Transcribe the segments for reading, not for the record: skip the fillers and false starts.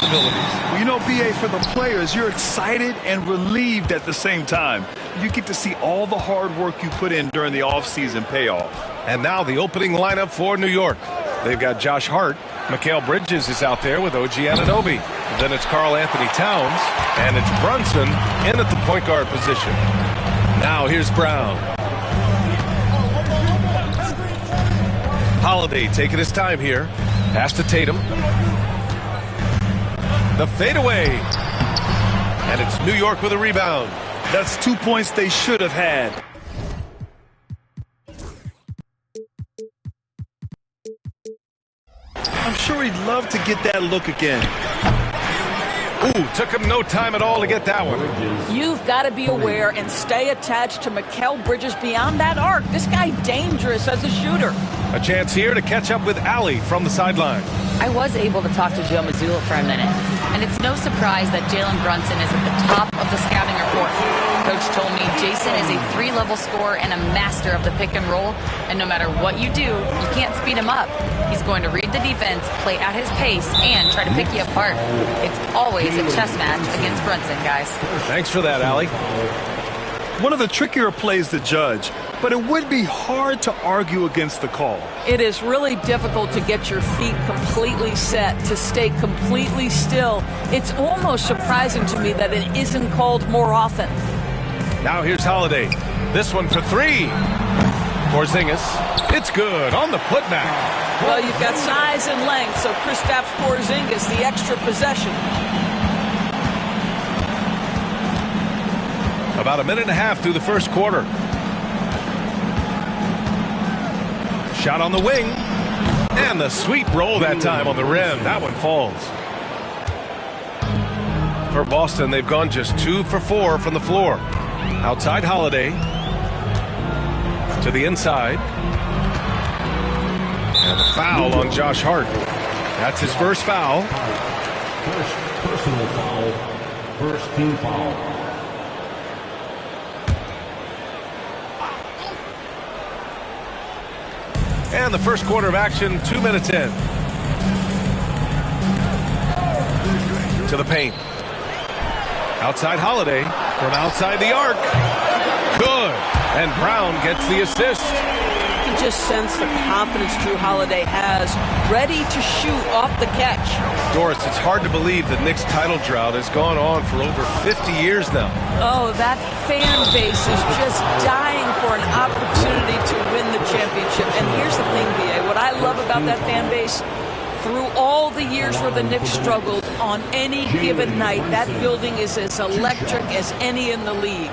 responsibilities. Well, you know, B.A., for the players, you're excited and relieved at the same time. You get to see all the hard work you put in during the offseason pay off. And now the opening lineup for New York. They've got Josh Hart. Mikal Bridges is out there with OG Anunoby. Then it's Karl Anthony Towns. And it's Brunson in at the point guard position. Now here's Brown. Holiday taking his time here. Pass to Tatum. The fadeaway. And it's New York with a rebound. That's 2 points they should have had. I'm sure he'd love to get that look again. Ooh, took him no time at all to get that one. You've got to be aware and stay attached to Mikal Bridges beyond that arc. This guy dangerous as a shooter. A chance here to catch up with Allie from the sideline. I was able to talk to Joe Mazzulla for a minute, and it's no surprise that Jalen Brunson is at the top of the scouting report. Coach told me Jason is a 3-level scorer and a master of the pick and roll, and no matter what you do, you can't speed him up. He's going to read the defense, play at his pace, and try to pick you apart. It's always a chess match against Brunson, guys. Thanks for that, Allie. One of the trickier plays to judge, but it would be hard to argue against the call. It is really difficult to get your feet completely set, to stay completely still. It's almost surprising to me that it isn't called more often. Now here's Holiday. This one for 3. Porzingis. It's good on the putback. Well, you've got size and length, so Kristaps Porzingis, the extra possession. About a minute and a half through the first quarter. Shot on the wing. And the sweet roll that time on the rim. That one falls. For Boston, they've gone just 2 for 4 from the floor. Outside Holiday. To the inside. And a foul on Josh Hart. That's his first foul. First personal foul. First team foul. And the first quarter of action, 2 minutes in. To the paint. Outside Holiday. From outside the arc. Good. And Brown gets the assist. You can just sense the confidence Jrue Holiday has, ready to shoot off the catch. Doris, it's hard to believe the Knicks title drought has gone on for over 50 years now. Oh, that fan base is just dying for an opportunity to win the championship. And here's the thing, B.A., what I love about that fan base, through all the years where the Knicks struggled, on any given night, that building is as electric as any in the league.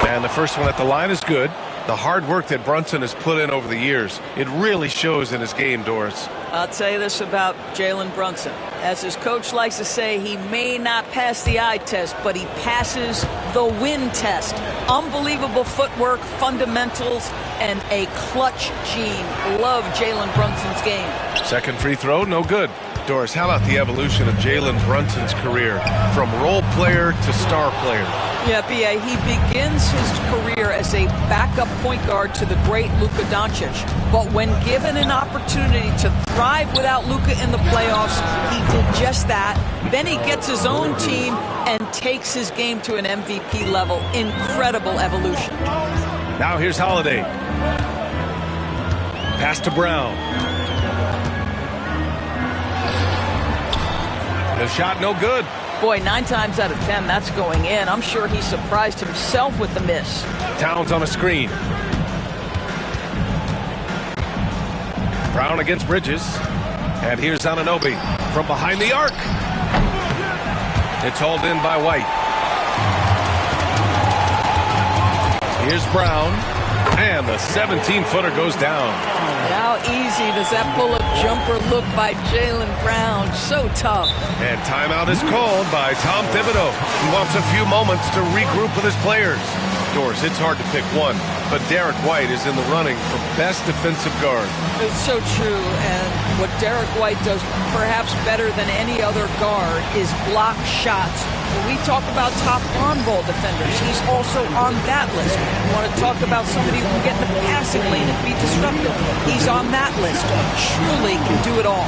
And the first one at the line is good. The hard work that Brunson has put in over the years, it really shows in his game, Doris. I'll tell you this about Jalen Brunson. As his coach likes to say, he may not pass the eye test, but he passes the win test. Unbelievable footwork, fundamentals, and a clutch gene. Love Jalen Brunson's game. Second free throw, no good. Doris, how about the evolution of Jalen Brunson's career from role player to star player? Yeah, B.A., he begins his career as a backup point guard to the great Luka Doncic. But when given an opportunity to thrive without Luka in the playoffs, he did just that. Then he gets his own team and takes his game to an MVP level. Incredible evolution. Now here's Holiday. Pass to Brown. The shot no good. Boy, 9 times out of 10, that's going in. I'm sure he surprised himself with the miss. Towns on a screen. Brown against Bridges. And here's Anunoby from behind the arc. It's hauled in by White. Here's Brown. And the 17-footer goes down. How easy does that pull-up jumper look by Jaylen Brown? So tough. And timeout is called by Tom Thibodeau. He wants a few moments to regroup with his players. Doris, it's hard to pick one, but Derek White is in the running for best defensive guard. It's so true, and what Derek White does perhaps better than any other guard is block shots When we talk about top on-ball defenders, he's also on that list. You want to talk about somebody who can get in the passing lane and be disruptive, he's on that list. Truly can do it all.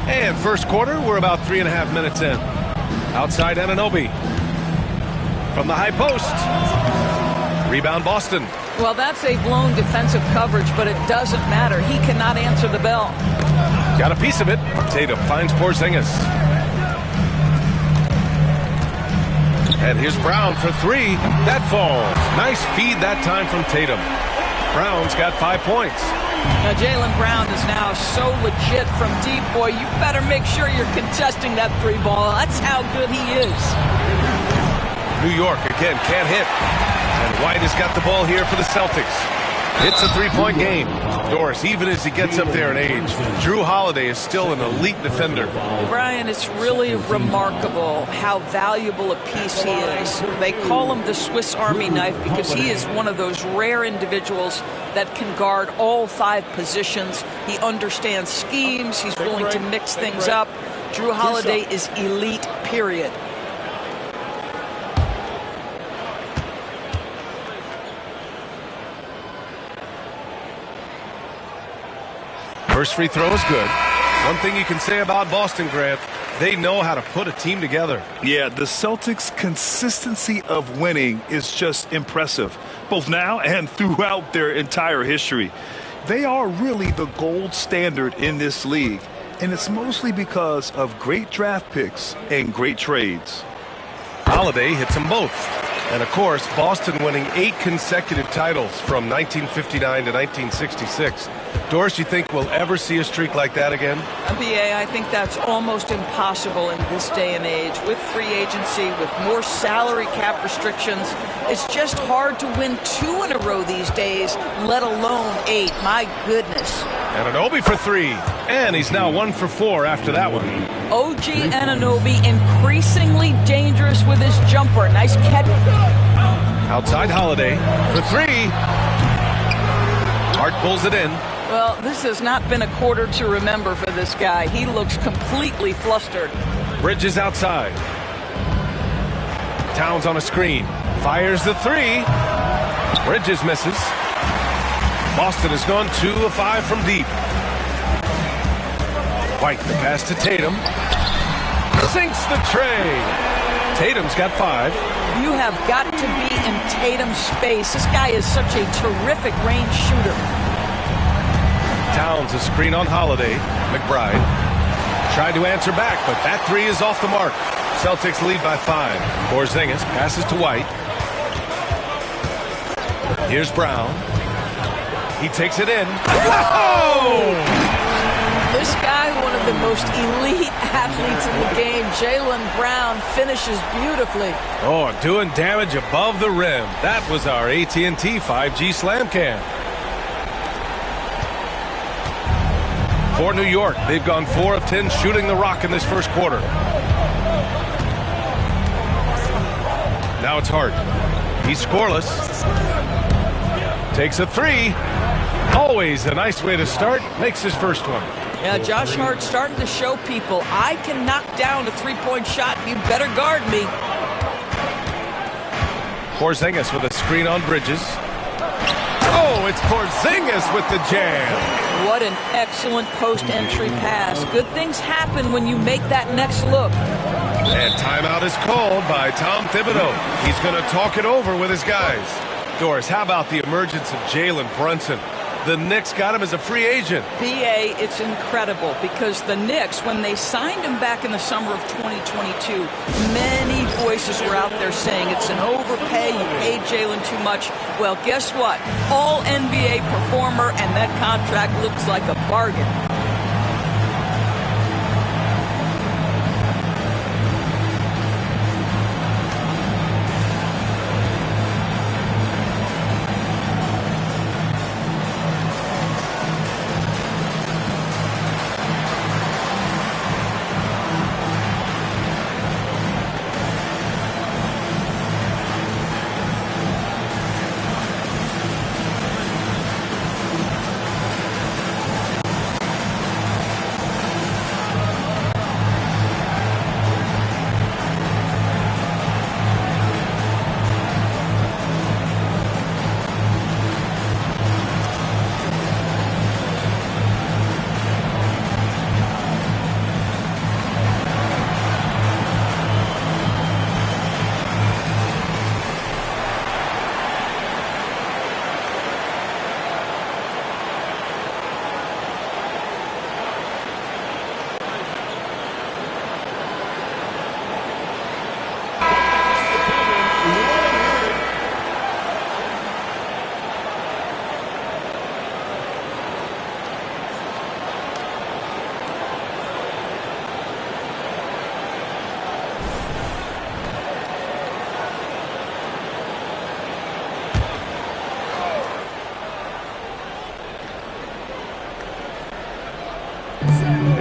And first quarter, we're about 3.5 minutes in. Outside Anunoby. From the high post. Rebound Boston. Well, that's a blown defensive coverage, but it doesn't matter. He cannot answer the bell. Got a piece of it. Tatum finds Porzingis. And here's Brown for three. That falls. Nice feed that time from Tatum. Brown's got 5 points. Now, Jaylen Brown is now so legit from deep, boy. You better make sure you're contesting that three ball. That's how good he is. New York, again, can't hit. And White has got the ball here for the Celtics. It's a three-point game. Doris, even as he gets up there in age, Jrue Holiday is still an elite defender. Brian, it's really remarkable how valuable a piece he is. They call him the Swiss Army knife because he is one of those rare individuals that can guard all 5 positions. He understands schemes. He's willing to mix things up. Jrue Holiday is elite, period. First free throw is good. One thing you can say about Boston, Grant, they know how to put a team together. Yeah, the Celtics' consistency of winning is just impressive, both now and throughout their entire history. They are really the gold standard in this league, and it's mostly because of great draft picks and great trades. Holiday hits them both. And, of course, Boston winning 8 consecutive titles from 1959 to 1966. Doris, you think we'll ever see a streak like that again? BA, I think that's almost impossible in this day and age. With free agency, with more salary cap restrictions, it's just hard to win 2 in a row these days, let alone 8. My goodness. Anunoby for 3. And he's now 1 for 4 after that one. OG Anunoby increasingly dangerous with his jumper. Nice catch. Outside Holiday for 3. Hart pulls it in. Well, this has not been a quarter to remember for this guy. He looks completely flustered. Bridges outside. Towns on a screen. Fires the 3. Bridges misses. Boston has gone 2 of 5 from deep. White the pass to Tatum. Sinks the tray. Tatum's got 5. You have got to be in Tatum's space. This guy is such a terrific range shooter. Towns a screen on Holiday. McBride tried to answer back, but that 3 is off the mark. Celtics lead by 5. Porzingis passes to White. Here's Brown. He takes it in. Whoa! This guy, one of the most elite athletes in the game, Jaylen Brown, finishes beautifully. Oh, doing damage above the rim. That was our AT&T 5G Slam Cam. For New York, they've gone 4 of 10 shooting the rock in this first quarter. Now it's Hart. He's scoreless. Takes a 3. Always a nice way to start. Makes his first one. Yeah, Josh Hart starting to show people, I can knock down a three-point shot. You better guard me. Porzingis with a screen on Bridges. Oh, it's Porzingis with the jam. What an excellent post-entry pass. Good things happen when you make that next look. And timeout is called by Tom Thibodeau. He's going to talk it over with his guys. Doris, how about the emergence of Jalen Brunson? The Knicks got him as a free agent. B.A., it's incredible because the Knicks, when they signed him back in the summer of 2022, many voices were out there saying it's an overpay, you paid Jalen too much. Well, guess what? All NBA performer, and that contract looks like a bargain.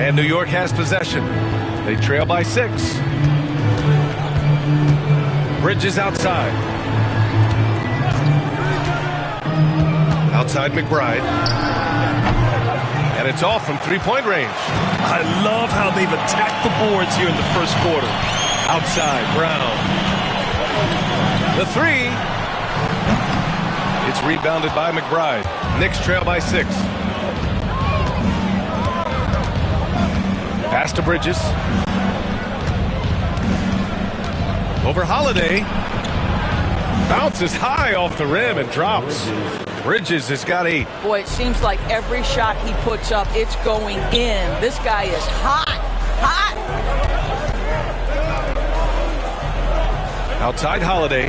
And New York has possession. They trail by 6. Bridges outside. Outside McBride. And it's off from three-point range. I love how they've attacked the boards here in the first quarter. Outside, Brown. The 3. It's rebounded by McBride. Knicks trail by 6. Pass to Bridges. Over Holiday. Bounces high off the rim and drops. Bridges has got 8. Boy, it seems like every shot he puts up, it's going in. This guy is hot. Hot. Outside Holiday.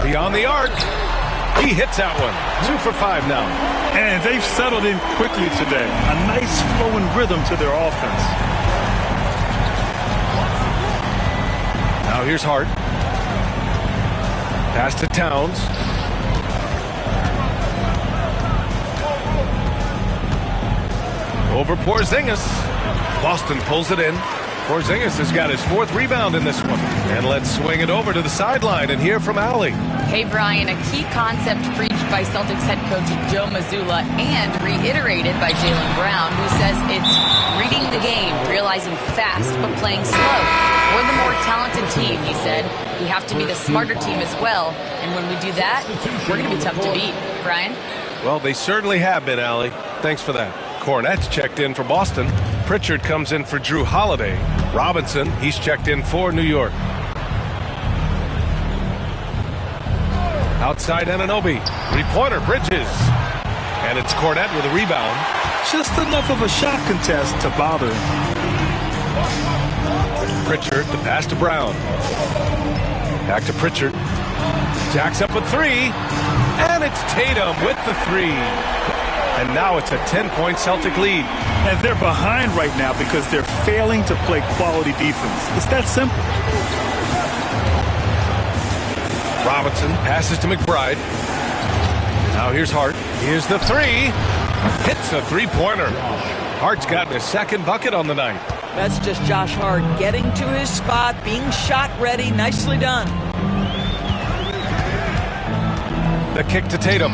Beyond the arc. He hits that one. 2 for 5 now. And they've settled in quickly today. A nice flowing rhythm to their offense. Now here's Hart. Pass to Towns. Over Porzingis. Boston pulls it in. Porzingis has got his 4th rebound in this one. And let's swing it over to the sideline and hear from Allie. Hey, Brian, a key concept preached by Celtics head coach Joe Mazzulla and reiterated by Jaylen Brown, who says it's reading the game, realizing fast but playing slow. We're the more talented team, he said. We have to be the smarter team as well. And when we do that, we're going to be tough to beat. Brian? Well, they certainly have been, Allie. Thanks for that. Kornet's checked in for Boston. Pritchard comes in for Drew Holiday. Robinson, he's checked in for New York. Outside Anunoby. 3-pointer, Bridges. And it's Kornet with a rebound. Just enough of a shot contest to bother him. Pritchard, the pass to Brown. Back to Pritchard. Jacks up a 3. And it's Tatum with the 3. And now it's a 10-point Celtic lead. And they're behind right now because they're failing to play quality defense. It's that simple. Robinson passes to McBride. Now here's Hart. Here's the 3. Hits a 3-pointer. Hart's gotten his second bucket on the night. That's just Josh Hart getting to his spot, being shot ready. Nicely done. The kick to Tatum.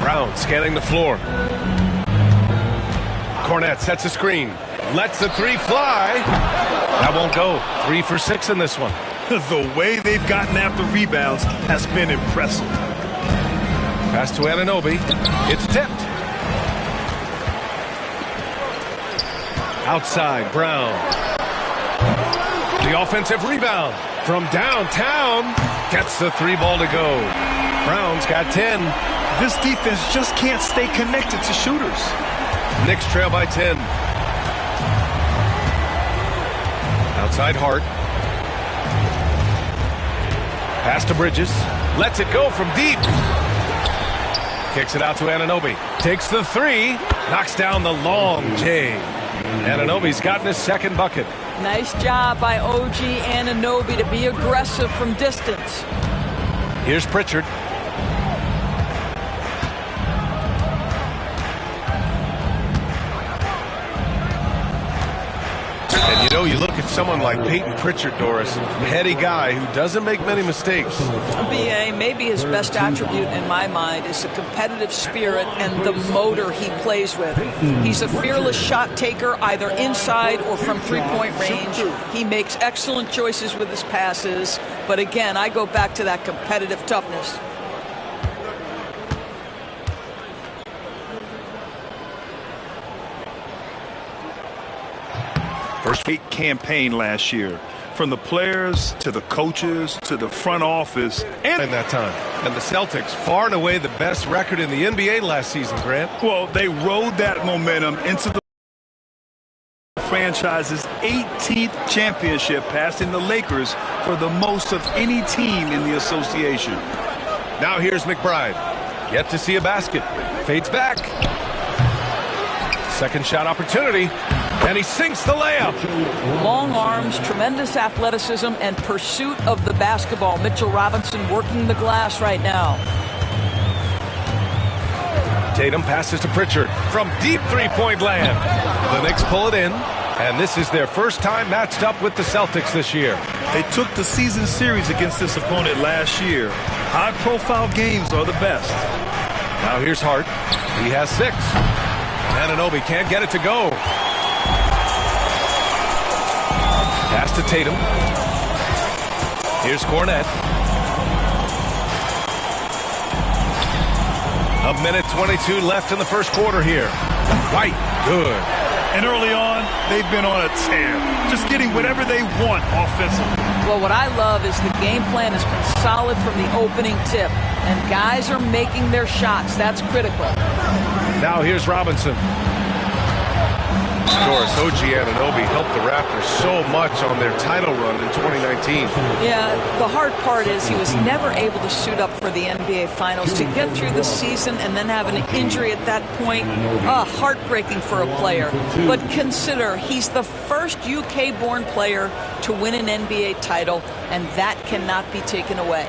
Brown scanning the floor. Cornette sets a screen. Lets the three fly. That won't go. 3 for 6 in this one. The way they've gotten after rebounds has been impressive. Pass to Anunoby. It's tipped. Outside, Brown. The offensive rebound from downtown. Gets the 3 ball to go. Brown's got 10. This defense just can't stay connected to shooters. Knicks trail by 10. Outside Hart. Pass to Bridges. Lets it go from deep. Kicks it out to Anunoby. Takes the 3. Knocks down the long J. Anunoby's gotten his second bucket. Nice job by OG Anunoby to be aggressive from distance. Here's Pritchard. And you know, you look at someone like Peyton Pritchard, Doris, heady guy who doesn't make many mistakes. BA, maybe his best attribute in my mind is the competitive spirit and the motor he plays with. He's a fearless shot taker, either inside or from three-point range. He makes excellent choices with his passes. But again, I go back to that competitive toughness. First week campaign last year. From the players to the coaches to the front office. And in that time. And the Celtics, far and away the best record in the NBA last season, Grant. Well, they rode that momentum into the franchise's 18th championship, passing the Lakers for the most of any team in the association. Now here's McBride. Yet to see a basket. Fades back. Second shot opportunity. And he sinks the layup. Long arms, tremendous athleticism, and pursuit of the basketball. Mitchell Robinson working the glass right now. Tatum passes to Pritchard from deep three-point land. The Knicks pull it in, and this is their first time matched up with the Celtics this year. They took the season series against this opponent last year. High-profile games are the best. Now here's Hart. He has 6. Anunoby can't get it to go. Pass to Tatum. Here's Cornette. A minute 22 left in the first quarter here. White, good. And early on, they've been on a tear. Just getting whatever they want offensively. Well, what I love is the game plan has been solid from the opening tip. And guys are making their shots. That's critical. Now here's Robinson. Doris, OG Anunoby helped the Raptors so much on their title run in 2019. Yeah, the hard part is he was never able to suit up for the NBA Finals. To get through the season and then have an injury at that point, heartbreaking for a player. But consider, he's the first UK-born player to win an NBA title, and that cannot be taken away.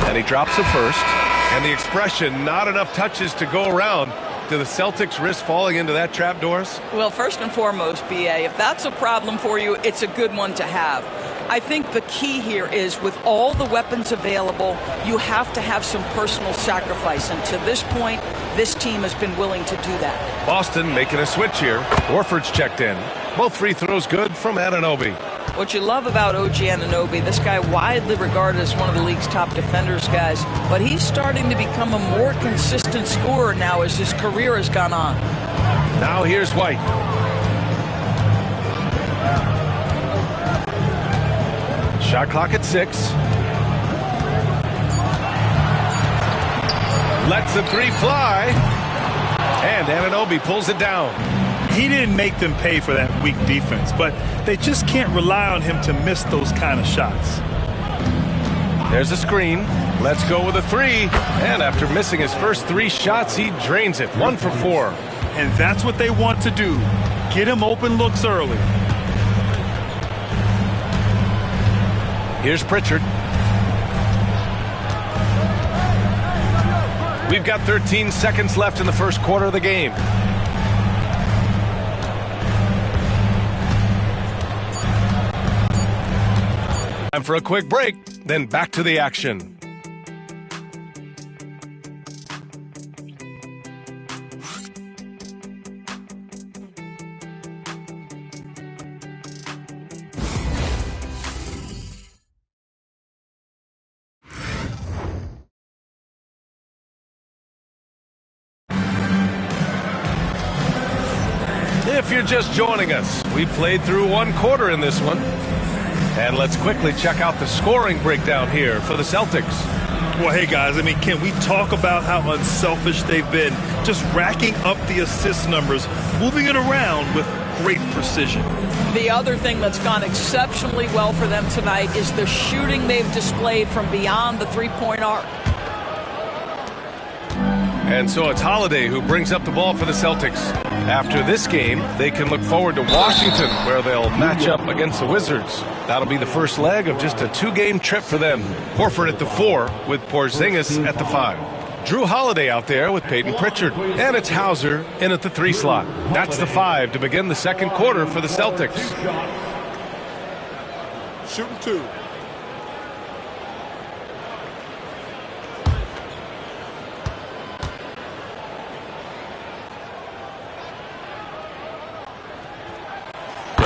And he drops it first. And the expression, not enough touches to go around. Do the Celtics risk falling into that trap, Doris? Well, first and foremost, BA, if that's a problem for you, it's a good one to have. I think the key here is with all the weapons available, you have to have some personal sacrifice. And to this point, this team has been willing to do that. Boston making a switch here. Horford's checked in. Both free throws good from Anunoby. What you love about OG Anunoby, this guy widely regarded as one of the league's top defenders, guys, but he's starting to become a more consistent scorer now as his career has gone on. Now here's White. Shot clock at 6. Lets the 3 fly. And Anunoby pulls it down. He didn't make them pay for that weak defense, but they just can't rely on him to miss those kind of shots. There's a screen. Let's go with a 3. And after missing his first 3 shots, he drains it. 1 for 4. And that's what they want to do. Get him open looks early. Here's Pritchard. We've got 13 seconds left in the first quarter of the game. Time for a quick break, then back to the action. If you're just joining us, we played through one quarter in this one. And let's quickly check out the scoring breakdown here for the Celtics. Well, hey, guys, I mean, can we talk about how unselfish they've been? Just racking up the assist numbers, moving it around with great precision. The other thing that's gone exceptionally well for them tonight is the shooting they've displayed from beyond the three-point arc. And so it's Holiday who brings up the ball for the Celtics. After this game, they can look forward to Washington, where they'll match up against the Wizards. That'll be the first leg of just a two-game trip for them. Horford at the 4 with Porzingis at the 5. Drew Holiday out there with Peyton Pritchard. And it's Hauser in at the 3 slot. That's the 5 to begin the second quarter for the Celtics. Shooting 2.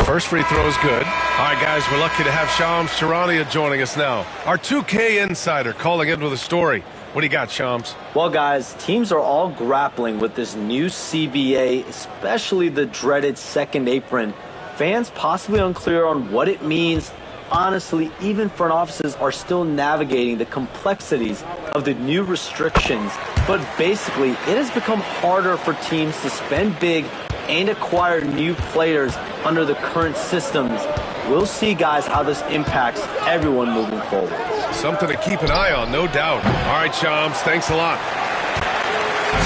First free throw is good. All right, guys, we're lucky to have Shams Charania joining us now. Our 2K insider calling in with a story. What do you got, Shams? Well, guys, teams are all grappling with this new CBA, especially the dreaded second apron. Fans possibly unclear on what it means. Honestly, even front offices are still navigating the complexities of the new restrictions. But basically, it has become harder for teams to spend big and acquire new players under the current systems. We'll see, guys, how this impacts everyone moving forward. Something to keep an eye on, no doubt. All right, Shams, thanks a lot.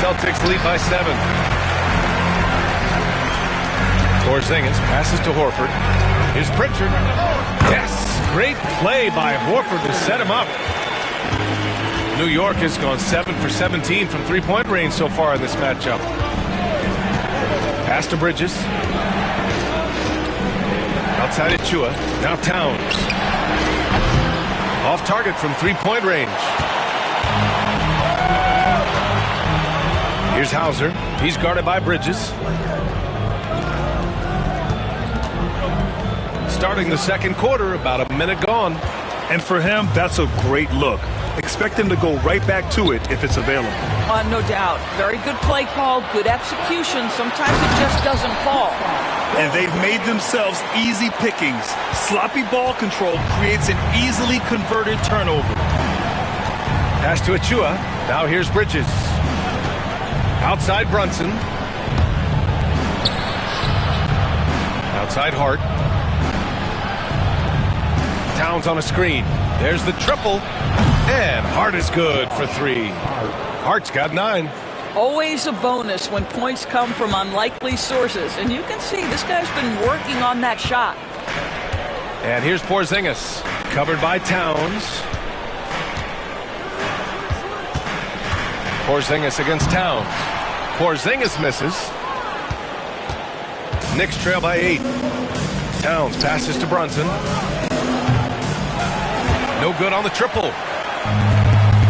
Celtics lead by 7. Porzingis passes to Horford. Here's Pritchard. Yes, great play by Horford to set him up. New York has gone 7 for 17 from three-point range so far in this matchup. Pass to Bridges. Outside Achua. Now Towns. Off target from three-point range. Here's Hauser. He's guarded by Bridges. Starting the second quarter, about a minute gone. And for him, that's a great look. Expect him to go right back to it if it's available. No doubt. Very good play call, good execution. Sometimes it just doesn't fall. And they've made themselves easy pickings. Sloppy ball control creates an easily converted turnover. Pass to Achua. Now here's Bridges. Outside Brunson. Outside Hart. Towns on a screen. There's the triple. And Hart is good for 3. Hart's got 9. Always a bonus when points come from unlikely sources. And you can see this guy's been working on that shot. And here's Porzingis. Covered by Towns. Porzingis against Towns. Porzingis misses. Knicks trail by 8. Towns passes to Brunson. No good on the triple.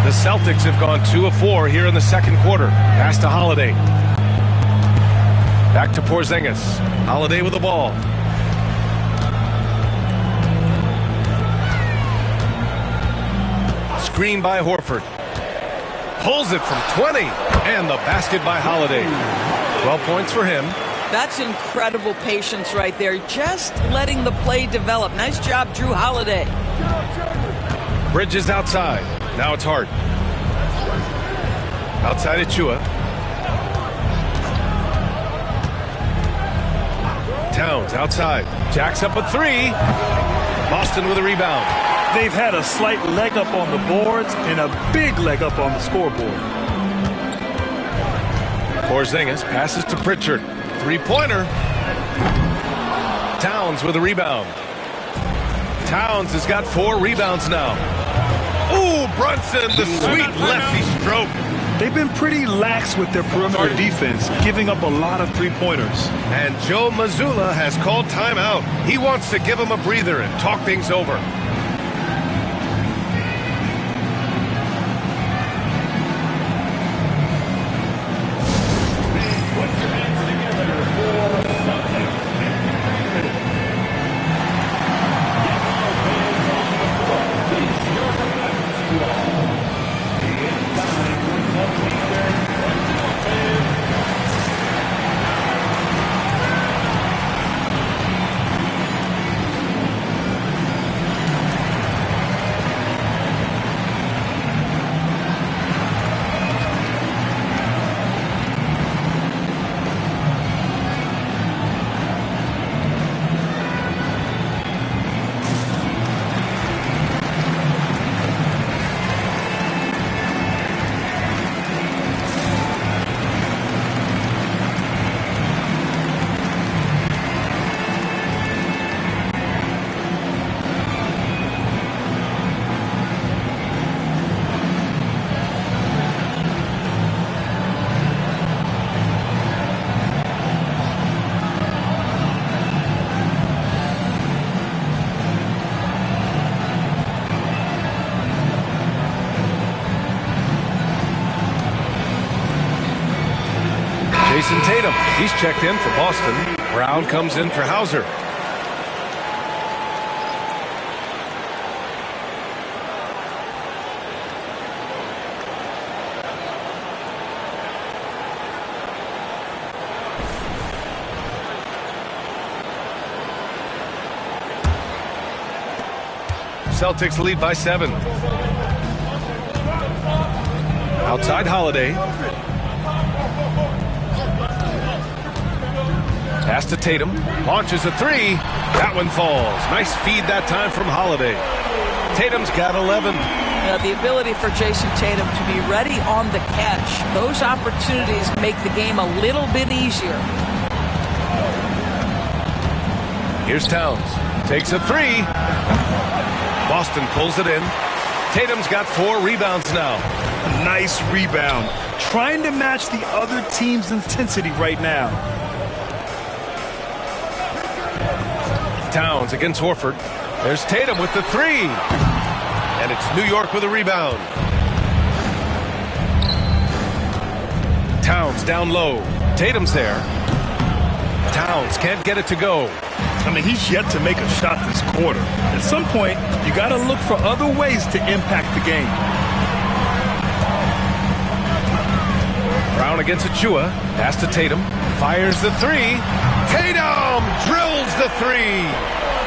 The Celtics have gone 2 of 4 here in the second quarter. Pass to Holiday. Back to Porzingis. Holiday with the ball. Screen by Horford. Pulls it from 20. And the basket by Holiday. 12 points for him. That's incredible patience right there. Just letting the play develop. Nice job, Drew Holiday. Bridges outside. Now it's Hart. Outside Achua. Towns outside. Jacks up a 3. Boston with a rebound. They've had a slight leg up on the boards and a big leg up on the scoreboard. Porzingis passes to Pritchard. Three-pointer. Towns with a rebound. Towns has got 4 rebounds now. Ooh, Brunson, the sweet lefty stroke. They've been pretty lax with their perimeter defense, giving up a lot of three-pointers. And Joe Mazzulla has called timeout. He wants to give him a breather and talk things over. Jason Tatum, he's checked in for Boston. Brown comes in for Hauser. Celtics lead by 7. Outside Holiday. Pass to Tatum. Launches a 3. That one falls. Nice feed that time from Holiday. Tatum's got 11. The ability for Jason Tatum to be ready on the catch. Those opportunities make the game a little bit easier. Here's Towns. Takes a 3. Boston pulls it in. Tatum's got 4 rebounds now. A nice rebound. Trying to match the other team's intensity right now. Towns against Horford. There's Tatum with the 3. And it's New York with a rebound. Towns down low. Tatum's there. Towns can't get it to go. I mean, he's yet to make a shot this quarter. At some point, you got to look for other ways to impact the game. Brown against Achua. Pass to Tatum. Fires the 3. Tatum drills the 3.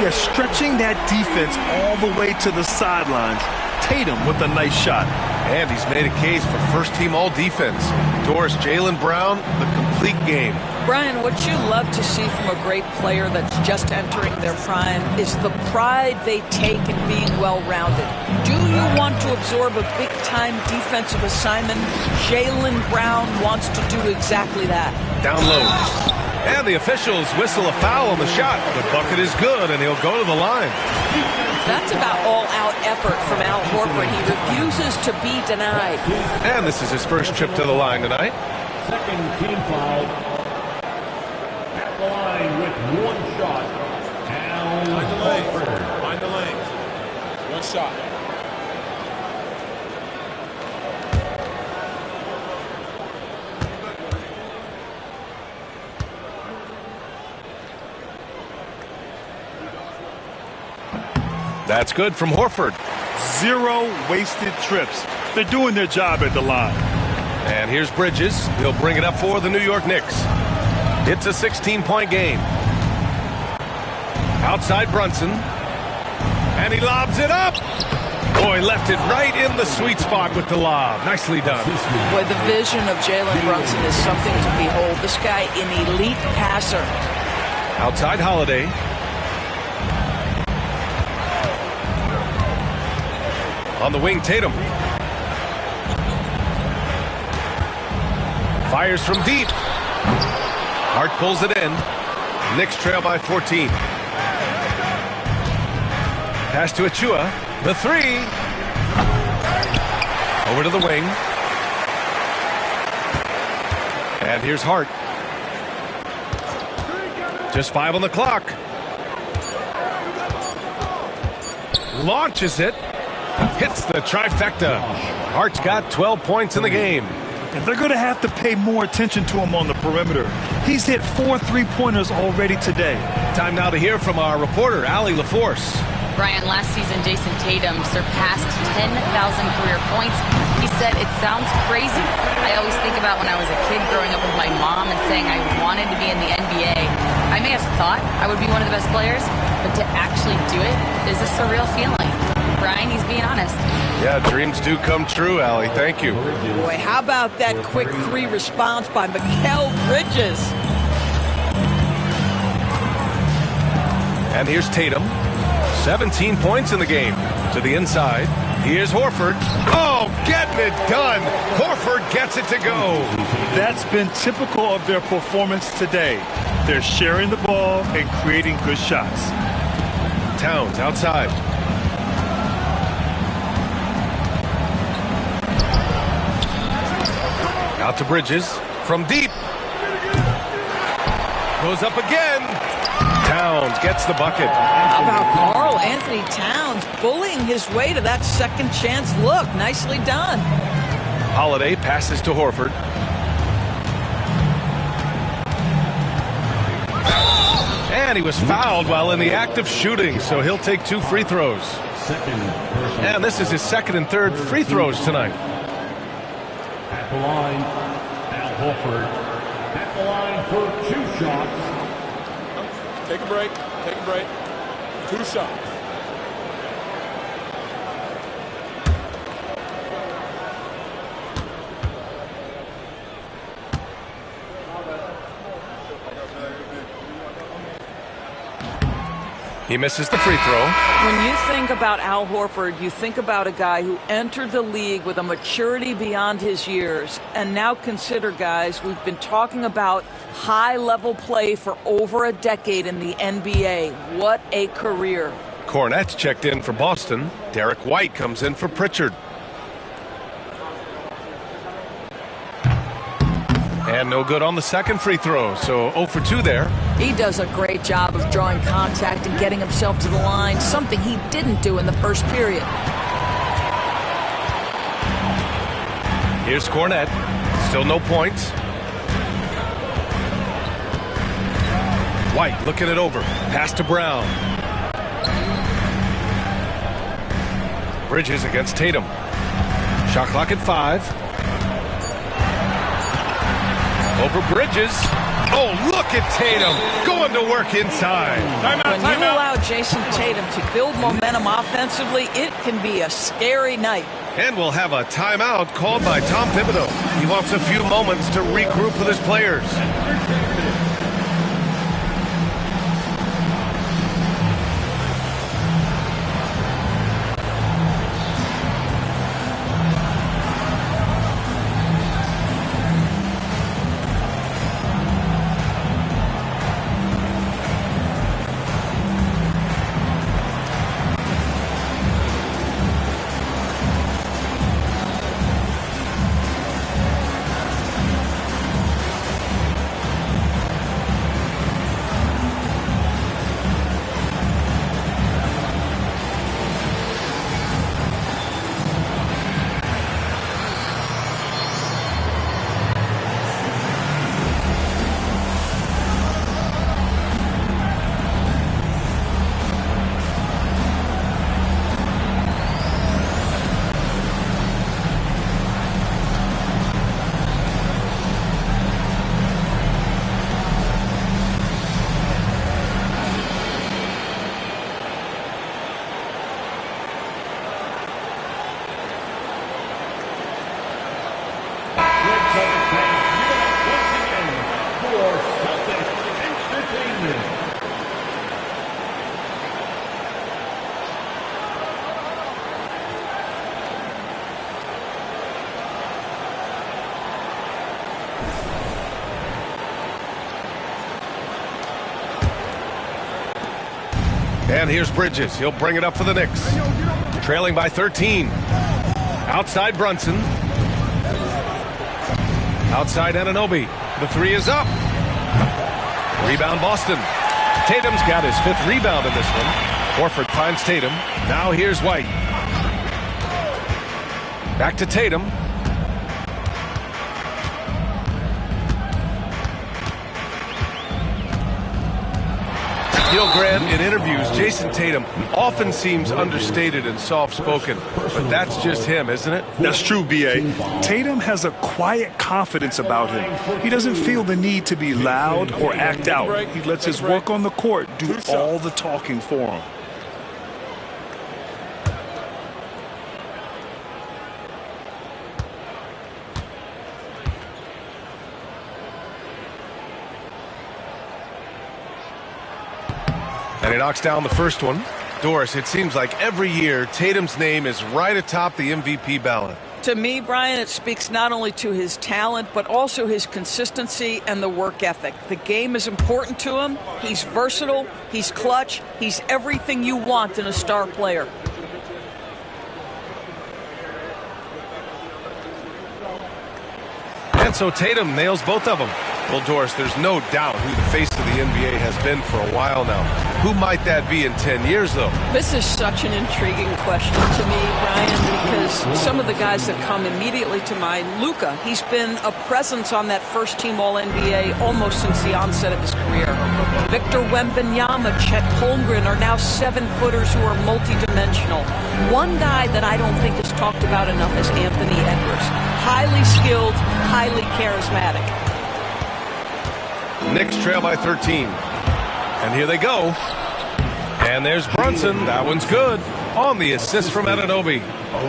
Yeah, stretching that defense all the way to the sidelines. Tatum with a nice shot. And he's made a case for first-team all-defense. Doris, Jaylen Brown, the complete game. Brian, what you love to see from a great player that's just entering their prime is the pride they take in being well-rounded. Do you want to absorb a big-time defensive assignment? Jaylen Brown wants to do exactly that. Down low. And the officials whistle a foul on the shot. The bucket is good, and he'll go to the line. That's about all-out effort from Al Horford. He refuses to be denied. And this is his first trip to the line tonight. Second team foul. At the line with 1 shot. Al Horford. Find the lane. 1 shot. That's good from Horford. 0 wasted trips. They're doing their job at the line. And here's Bridges. He'll bring it up for the New York Knicks. It's a 16-point game. Outside Brunson. And he lobs it up. Boy, left it right in the sweet spot with the lob. Nicely done. Boy, the vision of Jalen Brunson is something to behold. This guy, an elite passer. Outside Holiday. On the wing, Tatum. Fires from deep. Hart pulls it in. Knicks trail by 14. Pass to Achua. The three. Over to the wing. And here's Hart. Just 5 on the clock. Launches it. Hits the trifecta. Hart's got 12 points in the game. And they're going to have to pay more attention to him on the perimeter. He's hit 4 3-pointers already today. Time now to hear from our reporter, Allie LaForce. Brian, last season, Jason Tatum surpassed 10,000 career points. He said, "It sounds crazy. I always think about when I was a kid growing up with my mom and saying I wanted to be in the NBA. I may have thought I would be one of the best players, but to actually do it is a surreal feeling." Brian, he's being honest. Yeah, dreams do come true, Allie. Thank you. Boy, how about that quick 3 response by Mikal Bridges? And here's Tatum. 17 points in the game. To the inside. Here's Horford. Oh, getting it done. Horford gets it to go. That's been typical of their performance today. They're sharing the ball and creating good shots. Towns outside. Out to Bridges. From deep. Goes up again. Towns gets the bucket. How about Karl Anthony Towns bullying his way to that second chance look? Nicely done. Holiday passes to Horford. And he was fouled while in the act of shooting, so he'll take 2 free throws. And this is his second and third free throws tonight. At the line, Al Horford. At the line for 2 shots. Take a break. Take a break. 2 shots. He misses the free throw. When you think about Al Horford, you think about a guy who entered the league with a maturity beyond his years. And now consider, guys, we've been talking about high-level play for over a decade in the NBA. What a career. Cornette's checked in for Boston. Derek White comes in for Pritchard. And no good on the second free throw, so 0 for 2 there. He does a great job of drawing contact and getting himself to the line, something he didn't do in the first period. Here's Cornette. Still no points. White looking it over. Pass to Brown. Bridges against Tatum. Shot clock at 5. Over Bridges. Oh, look at Tatum going to work inside. When you allow Jason Tatum to build momentum offensively, it can be a scary night. And we'll have a timeout called by Tom Thibodeau. He wants a few moments to regroup with his players. And here's Bridges. He'll bring it up for the Knicks. Trailing by 13. Outside Brunson. Outside Anunoby. The three is up. Rebound Boston. Tatum's got his 5th rebound in this one. Horford finds Tatum. Now here's White. Back to Tatum. Grant, in interviews, Jason Tatum often seems understated and soft-spoken, but that's just him, isn't it? That's true, B.A. Tatum has a quiet confidence about him. He doesn't feel the need to be loud or act out. He lets his work on the court do all the talking for him. And he knocks down the first one. Doris, it seems like every year Tatum's name is right atop the MVP ballot. To me, Brian, it speaks not only to his talent, but also his consistency and the work ethic. The game is important to him. He's versatile. He's clutch. He's everything you want in a star player. And so Tatum nails both of them. Well, Doris, there's no doubt who the face of the NBA has been for a while now. Who might that be in 10 years, though? This is such an intriguing question to me, Brian, because some of the guys that come immediately to mind, Luka, he's been a presence on that first-team All-NBA almost since the onset of his career. Victor Wembanyama, Chet Holmgren are now 7-footers who are multidimensional. One guy that I don't think is talked about enough is Anthony Edwards. Highly skilled, highly charismatic. Knicks trail by 13. And here they go. And there's Brunson. That one's good. On the assist from Anunoby.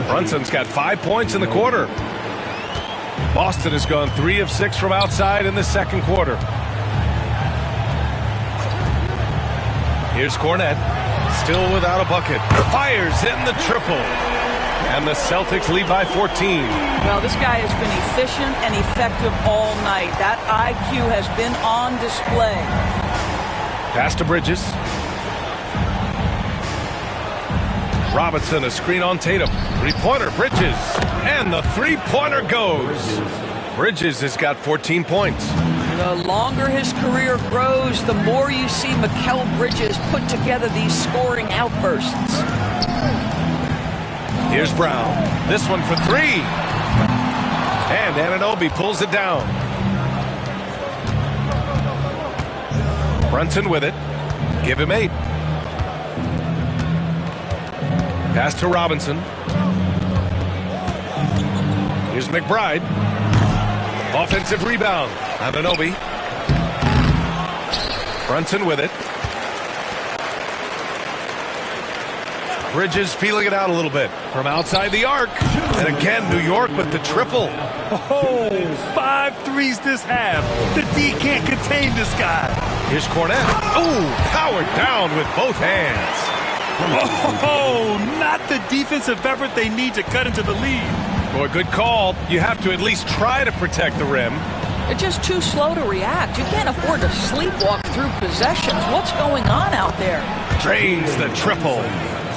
Brunson's got 5 points in the quarter. Boston has gone 3 of 6 from outside in the second quarter. Here's Cornette. Still without a bucket. Fires in the triple. And the Celtics lead by 14. Well, this guy has been efficient and effective all night. That IQ has been on display. Pass to Bridges. Robinson, a screen on Tatum. Three-pointer, Bridges. And the three-pointer goes. Bridges has got 14 points. The longer his career grows, the more you see Mikal Bridges put together these scoring outbursts. Here's Brown. This one for 3. And Anunoby pulls it down. Brunson with it. Give him 8. Pass to Robinson. Here's McBride. Offensive rebound. Anunoby. Brunson with it. Bridges feeling it out a little bit from outside the arc. And again, New York with the triple. Oh, 5 threes this half. The D can't contain this guy. Here's Cornette. Oh, powered down with both hands. Oh, not the defensive effort they need to cut into the lead. Boy, good call. You have to at least try to protect the rim. They're just too slow to react. You can't afford to sleepwalk through possessions. What's going on out there? Drains the triple.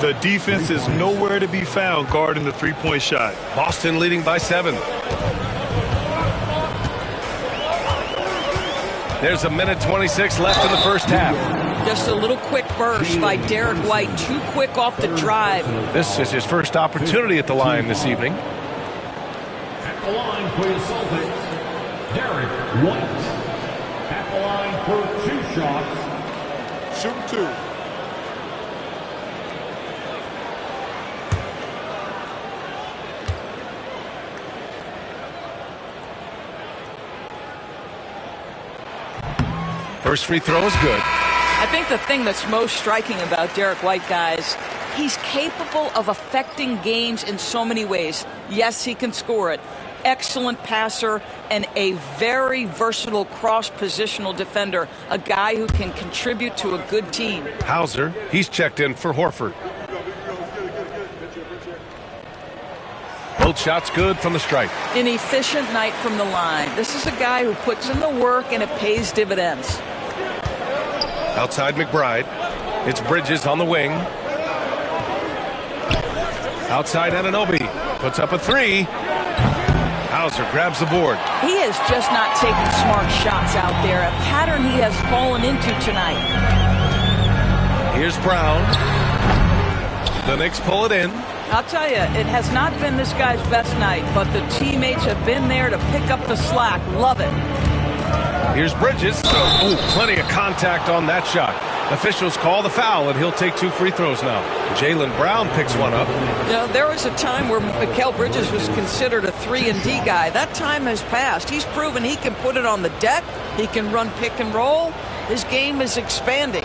The defense is nowhere to be found guarding the three-point shot. Boston leading by 7. There's a minute 26 left in the first half. Just a little quick burst by Derek White. Too quick off the drive. This is his first opportunity at the line this evening. At the line for the Celtics, Derek White. At the line for 2 shots. Shoot 2. First free throw is good. I think the thing that's most striking about Derek White, guys, he's capable of affecting games in so many ways. Yes, he can score it. Excellent passer and a very versatile cross-positional defender. A guy who can contribute to a good team. Hauser, he's checked in for Horford. Both shots good from the stripe. An efficient night from the line. This is a guy who puts in the work and it pays dividends. Outside McBride. It's Bridges on the wing. Outside Anunoby. Puts up a three. Hauser grabs the board. He is just not taking smart shots out there, a pattern he has fallen into tonight. Here's Brown. The Knicks pull it in. I'll tell you, it has not been this guy's best night, but the teammates have been there to pick up the slack. Love it. Here's Bridges. Ooh, plenty of contact on that shot. Officials call the foul, and he'll take 2 free throws now. Jaylen Brown picks one up. You know, there was a time where Mikal Bridges was considered a 3-and-D guy. That time has passed. He's proven he can put it on the deck. He can run pick and roll. His game is expanding.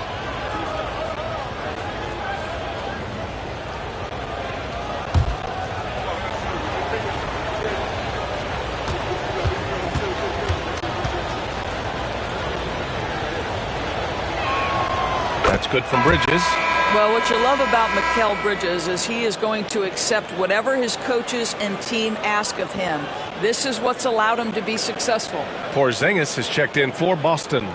That's good from Bridges. Well, what you love about Mikal Bridges is he is going to accept whatever his coaches and team ask of him. This is what's allowed him to be successful. Porzingis has checked in for Boston.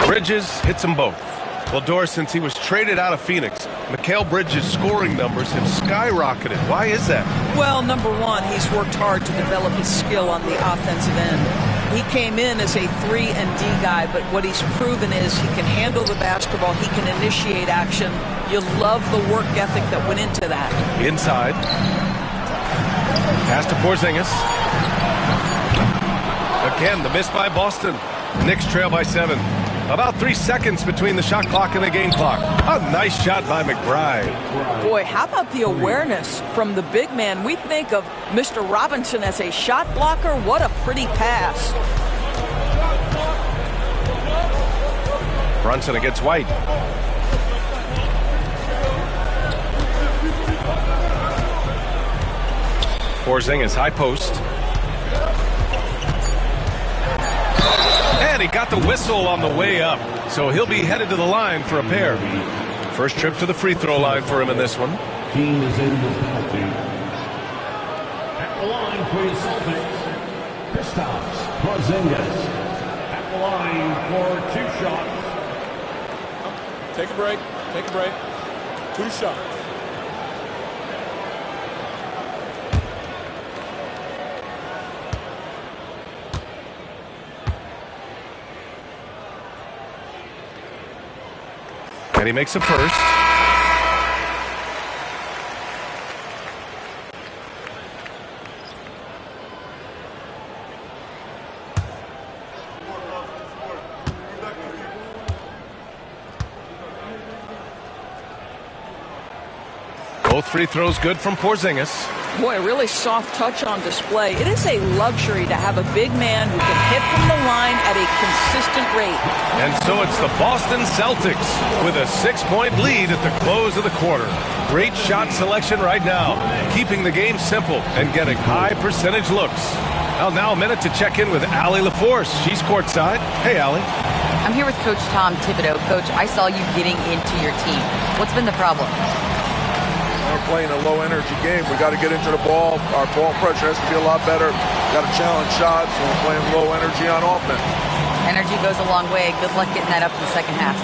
Bridges hits them both. Well, Doris, since he was traded out of Phoenix, Mikal Bridges' scoring numbers have skyrocketed. Why is that? Well, number one, he's worked hard to develop his skill on the offensive end. He came in as a 3-and-D guy, but what he's proven is he can handle the basketball, he can initiate action. You love the work ethic that went into that. Inside. Pass to Porzingis. Again, the miss by Boston. Knicks trail by 7. About 3 seconds between the shot clock and the game clock. A nice shot by McBride. Boy, how about the awareness from the big man? We think of Mr. Robinson as a shot blocker. What a pretty pass. Brunson against White. Porzingis, high post. And he got the whistle on the way up, so he'll be headed to the line for a pair. First trip to the free throw line for him in this one. Team is in the penalty. At the line for your Celtics, Kristaps Porzingis. At the line for 2 shots. Take a break. Take a break. 2 shots. And he makes a first. Both free throws good from Porzingis. Boy, a really soft touch on display. It is a luxury to have a big man who can hit from the line at a consistent rate. And so it's the Boston Celtics with a 6-point lead at the close of the quarter. Great shot selection right now, keeping the game simple and getting high percentage looks. Well, now a minute to check in with Allie LaForce. She's courtside. Hey, Allie. I'm here with Coach Tom Thibodeau. Coach, I saw you getting into your team. What's been the problem? We're playing a low-energy game. We got to get into the ball. Our ball pressure has to be a lot better. Got to challenge shots. We're playing low energy on offense. Energy goes a long way. Good luck getting that up in the second half.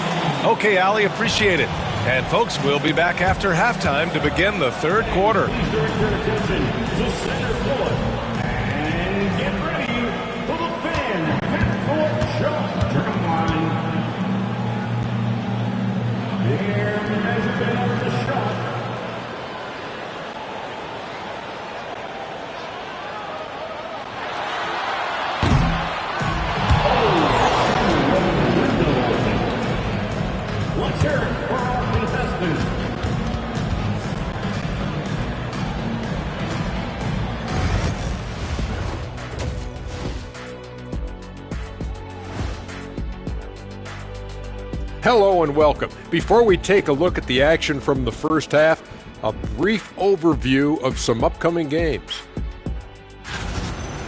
Okay, Allie, appreciate it. And folks, we'll be back after halftime to begin the third quarter. Please direct your attention to center court. And get ready for the fan half-court shot turn line. Here, measurement of the shot. Let's hear it for our contestants. Hello and welcome. Before we take a look at the action from the first half, a brief overview of some upcoming games.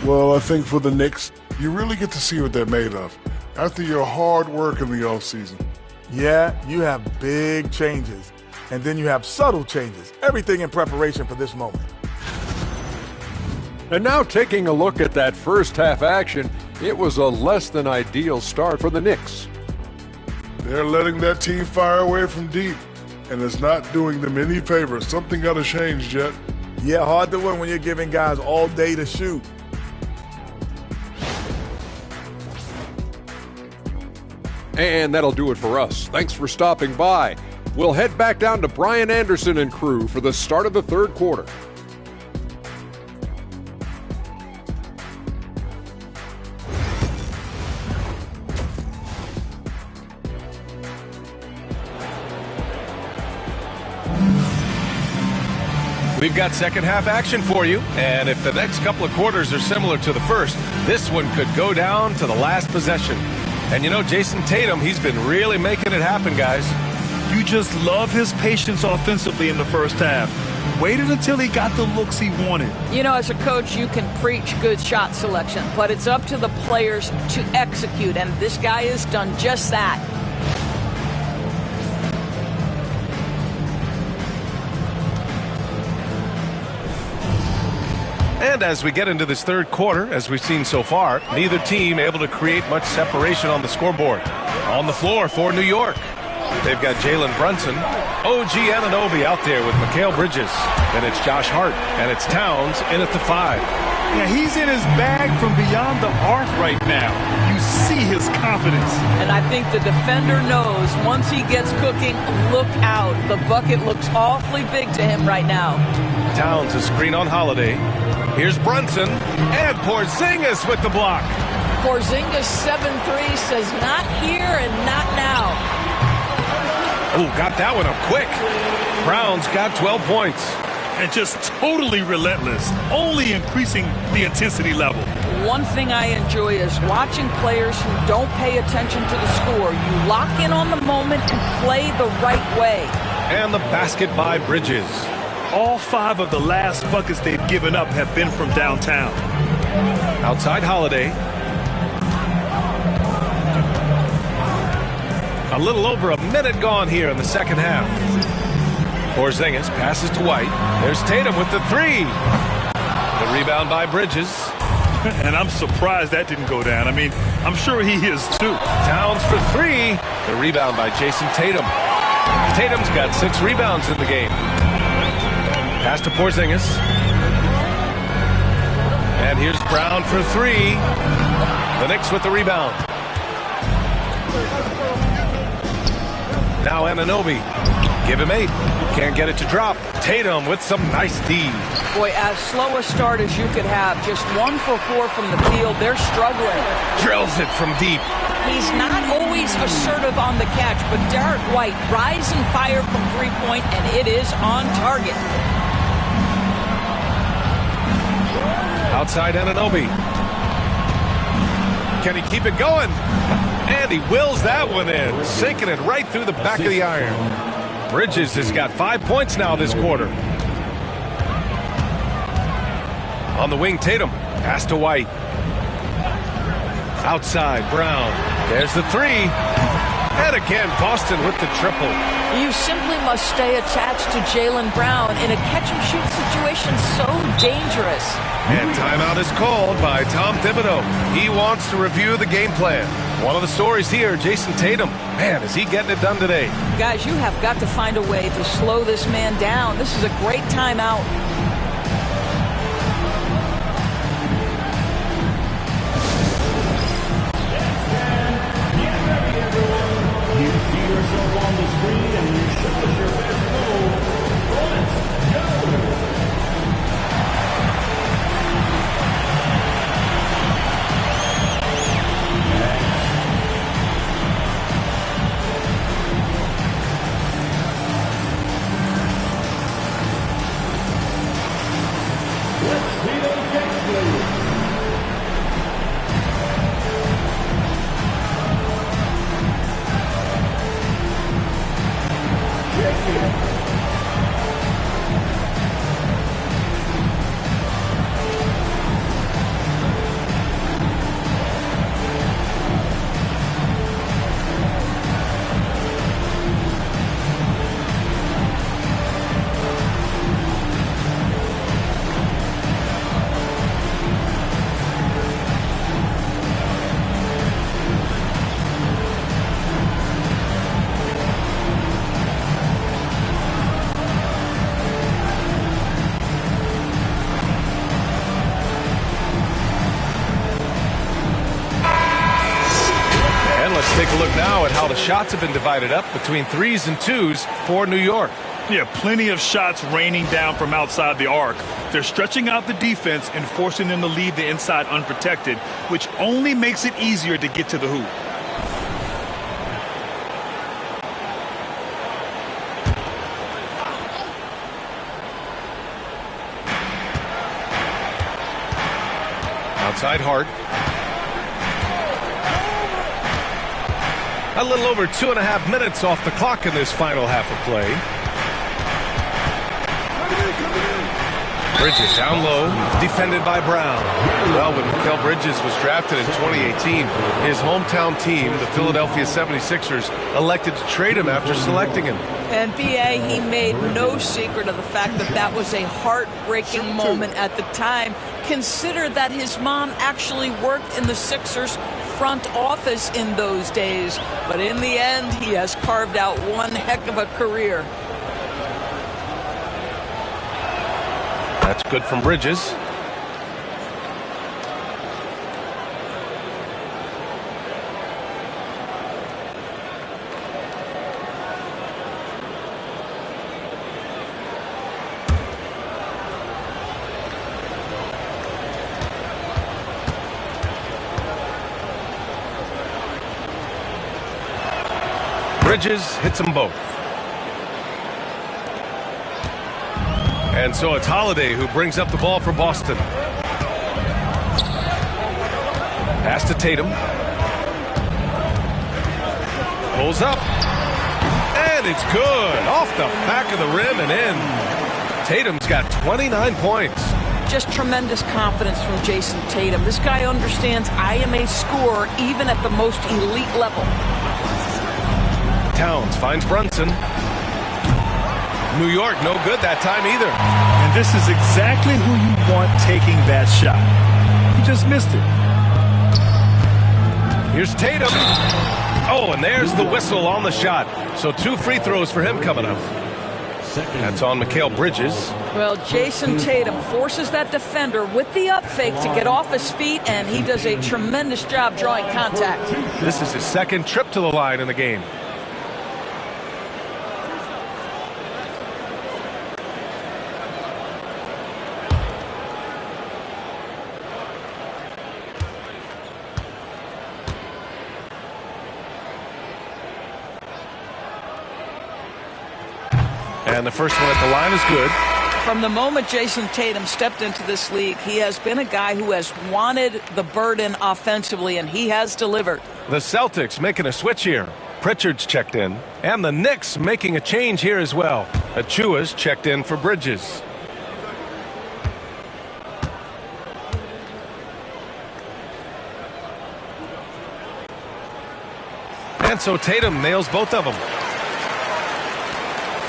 Well, I think for the Knicks, you really get to see what they're made of after your hard work in the offseason. Yeah, you have big changes. And then you have subtle changes, everything in preparation for this moment. And now taking a look at that first half action, it was a less than ideal start for the Knicks. They're letting that team fire away from deep, and it's not doing them any favors. Something got to change, Jet. Yeah, hard to win when you're giving guys all day to shoot. And that'll do it for us. Thanks for stopping by. We'll head back down to Brian Anderson and crew for the start of the third quarter. We've got second half action for you, and if the next couple of quarters are similar to the first, this one could go down to the last possession. And you know, Jason Tatum, he's been really making it happen, guys. You just love his patience offensively in the first half. Waited until he got the looks he wanted. You know, as a coach, you can preach good shot selection, but it's up to the players to execute, and this guy has done just that. And as we get into this third quarter, as we've seen so far, neither team able to create much separation on the scoreboard. On the floor for New York, they've got Jalen Brunson, OG Anunoby out there with Mikal Bridges. Then it's Josh Hart, and it's Towns in at the 5. Yeah, he's in his bag from beyond the arc right now. You see his confidence. And I think the defender knows once he gets cooking, look out. The bucket looks awfully big to him right now. Towns a screen on Holiday. Here's Brunson, and Porzingis with the block. Porzingis 7-3 says not here and not now. Oh, got that one up quick. Brown's got 12 points. And just totally relentless, only increasing the intensity level. One thing I enjoy is watching players who don't pay attention to the score. You lock in on the moment and play the right way. And the basket by Bridges. All 5 of the last buckets they've given up have been from downtown. Outside Holiday. A little over a minute gone here in the second half. Porzingis passes to White. There's Tatum with the 3. The rebound by Bridges. And I'm surprised that didn't go down. I mean, I'm sure he is too. Towns for 3. The rebound by Jason Tatum. Tatum's got 6 rebounds in the game. Pass to Porzingis. And here's Brown for 3. The Knicks with the rebound. Now Anunoby. Give him 8. Can't get it to drop. Tatum with some nice D. Boy, as slow a start as you could have. Just 1 for 4 from the field. They're struggling. Drills it from deep. He's not always assertive on the catch, but Derek White, rise and fire from three-point, and it is on target. Outside Anunoby. Can he keep it going? And he wills that one in, sinking it right through the back of the iron. Bridges has got 5 points now this quarter. On the wing, Tatum. Pass to White. Outside, Brown. There's the 3. And again, Boston with the triple. You simply must stay attached to Jaylen Brown in a catch-and-shoot situation so dangerous. And timeout is called by Tom Thibodeau. He wants to review the game plan. One of the stories here, Jason Tatum. Man, is he getting it done today? Guys, you have got to find a way to slow this man down. This is a great timeout. You see yourself on the screen and you show us your best move. Let's go! Let's take a look now at how the shots have been divided up between 3s and 2s for New York. Yeah, plenty of shots raining down from outside the arc. They're stretching out the defense and forcing them to leave the inside unprotected, which only makes it easier to get to the hoop. Outside Hart. A little over 2.5 minutes off the clock in this final half of play. Bridges down low, defended by Brown. Well, when Mikal Bridges was drafted in 2018, his hometown team, the Philadelphia 76ers, elected to trade him after selecting him. And B.A., he made no secret of the fact that that was a heartbreaking moment at the time. Consider that his mom actually worked in the Sixers front office in those days. But in the end, he has carved out one heck of a career. That's good from Bridges. Bridges hits them both. And so it's Holiday who brings up the ball for Boston. Pass to Tatum. Pulls up. And it's good. Off the back of the rim and in. Tatum's got 29 points. Just tremendous confidence from Jason Tatum. This guy understands I am a scorer even at the most elite level. Towns finds Brunson. New York, no good that time either. And this is exactly who you want taking that shot. He just missed it. Here's Tatum. Oh, and there's the whistle on the shot. So 2 free throws for him coming up. That's on Mikal Bridges. Well, Jason Tatum forces that defender with the up fake to get off his feet, and he does a tremendous job drawing contact. This is his second trip to the line in the game. And the first one at the line is good. From the moment Jason Tatum stepped into this league, he has been a guy who has wanted the burden offensively, and he has delivered. The Celtics making a switch here. Pritchard's checked in. And the Knicks making a change here as well. Achua's checked in for Bridges. And so Tatum nails both of them.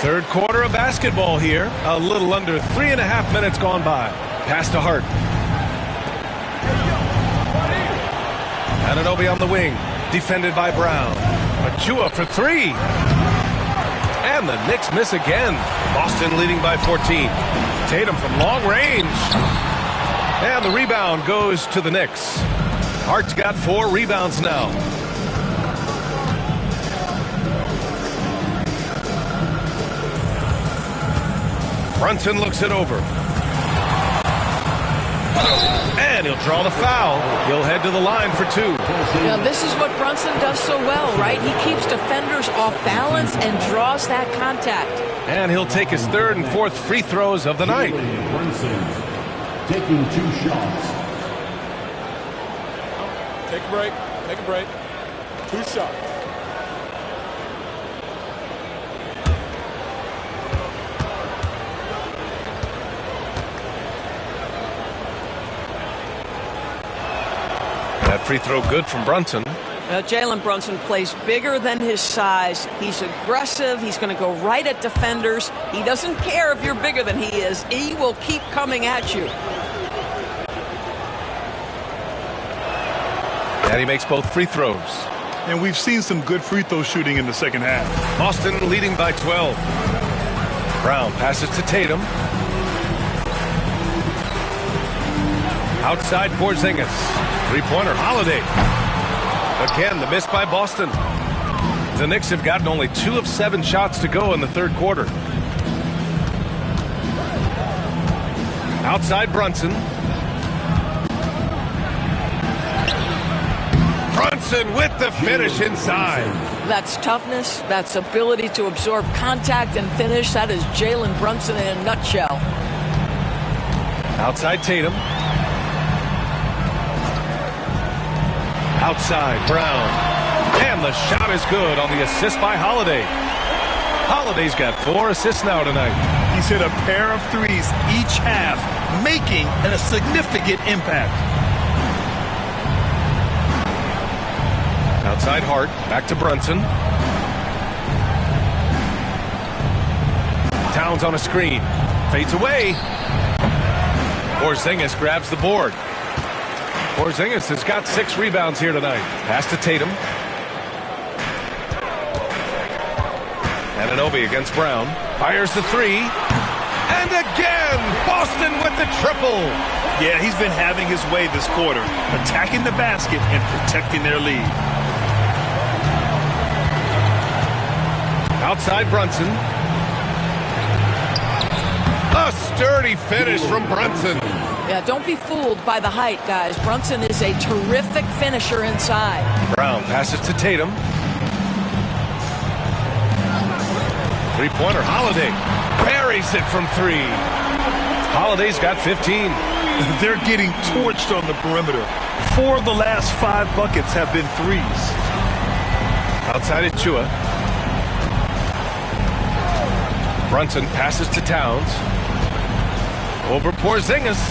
Third quarter of basketball here. A little under 3.5 minutes gone by. Pass to Hart. Anunoby on the wing. Defended by Brown. Achua for 3. And the Knicks miss again. Boston leading by 14. Tatum from long range. And the rebound goes to the Knicks. Hart's got 4 rebounds now. Brunson looks it over. And he'll draw the foul. He'll head to the line for 2. Now, this is what Brunson does so well, right? He keeps defenders off balance and draws that contact. And he'll take his 3rd and 4th free throws of the night. Brunson taking 2 shots. Take a break. Take a break. 2 shots. That free throw good from Brunson. Jalen Brunson plays bigger than his size. He's aggressive. He's going to go right at defenders. He doesn't care if you're bigger than he is. He will keep coming at you. And he makes both free throws. And we've seen some good free throw shooting in the second half. Boston leading by 12. Brown passes to Tatum. Outside Porzingis. Three-pointer Holiday. Again, the miss by Boston. The Knicks have gotten only 2 of 7 shots to go in the third quarter. Outside Brunson. Brunson with the finish inside. That's toughness. That's ability to absorb contact and finish. That is Jalen Brunson in a nutshell. Outside Tatum. Outside Brown. And the shot is good on the assist by Holiday. Holiday's got 4 assists now tonight. He's hit a pair of threes each half, making a significant impact. Outside Hart, back to Brunson. Towns on a screen, fades away. Porzingis grabs the board. Porzingis has got 6 rebounds here tonight. Pass to Tatum. Anunoby against Brown. Fires the 3. And again, Boston with the triple. Yeah, he's been having his way this quarter, attacking the basket and protecting their lead. Outside Brunson. A sturdy finish from Brunson. Yeah, don't be fooled by the height, guys. Brunson is a terrific finisher inside. Brown passes to Tatum. Three-pointer, Holiday. Buries it from 3. Holiday's got 15. They're getting torched on the perimeter. 4 of the last 5 buckets have been threes. Outside Achua. Brunson passes to Towns. Over Porzingis.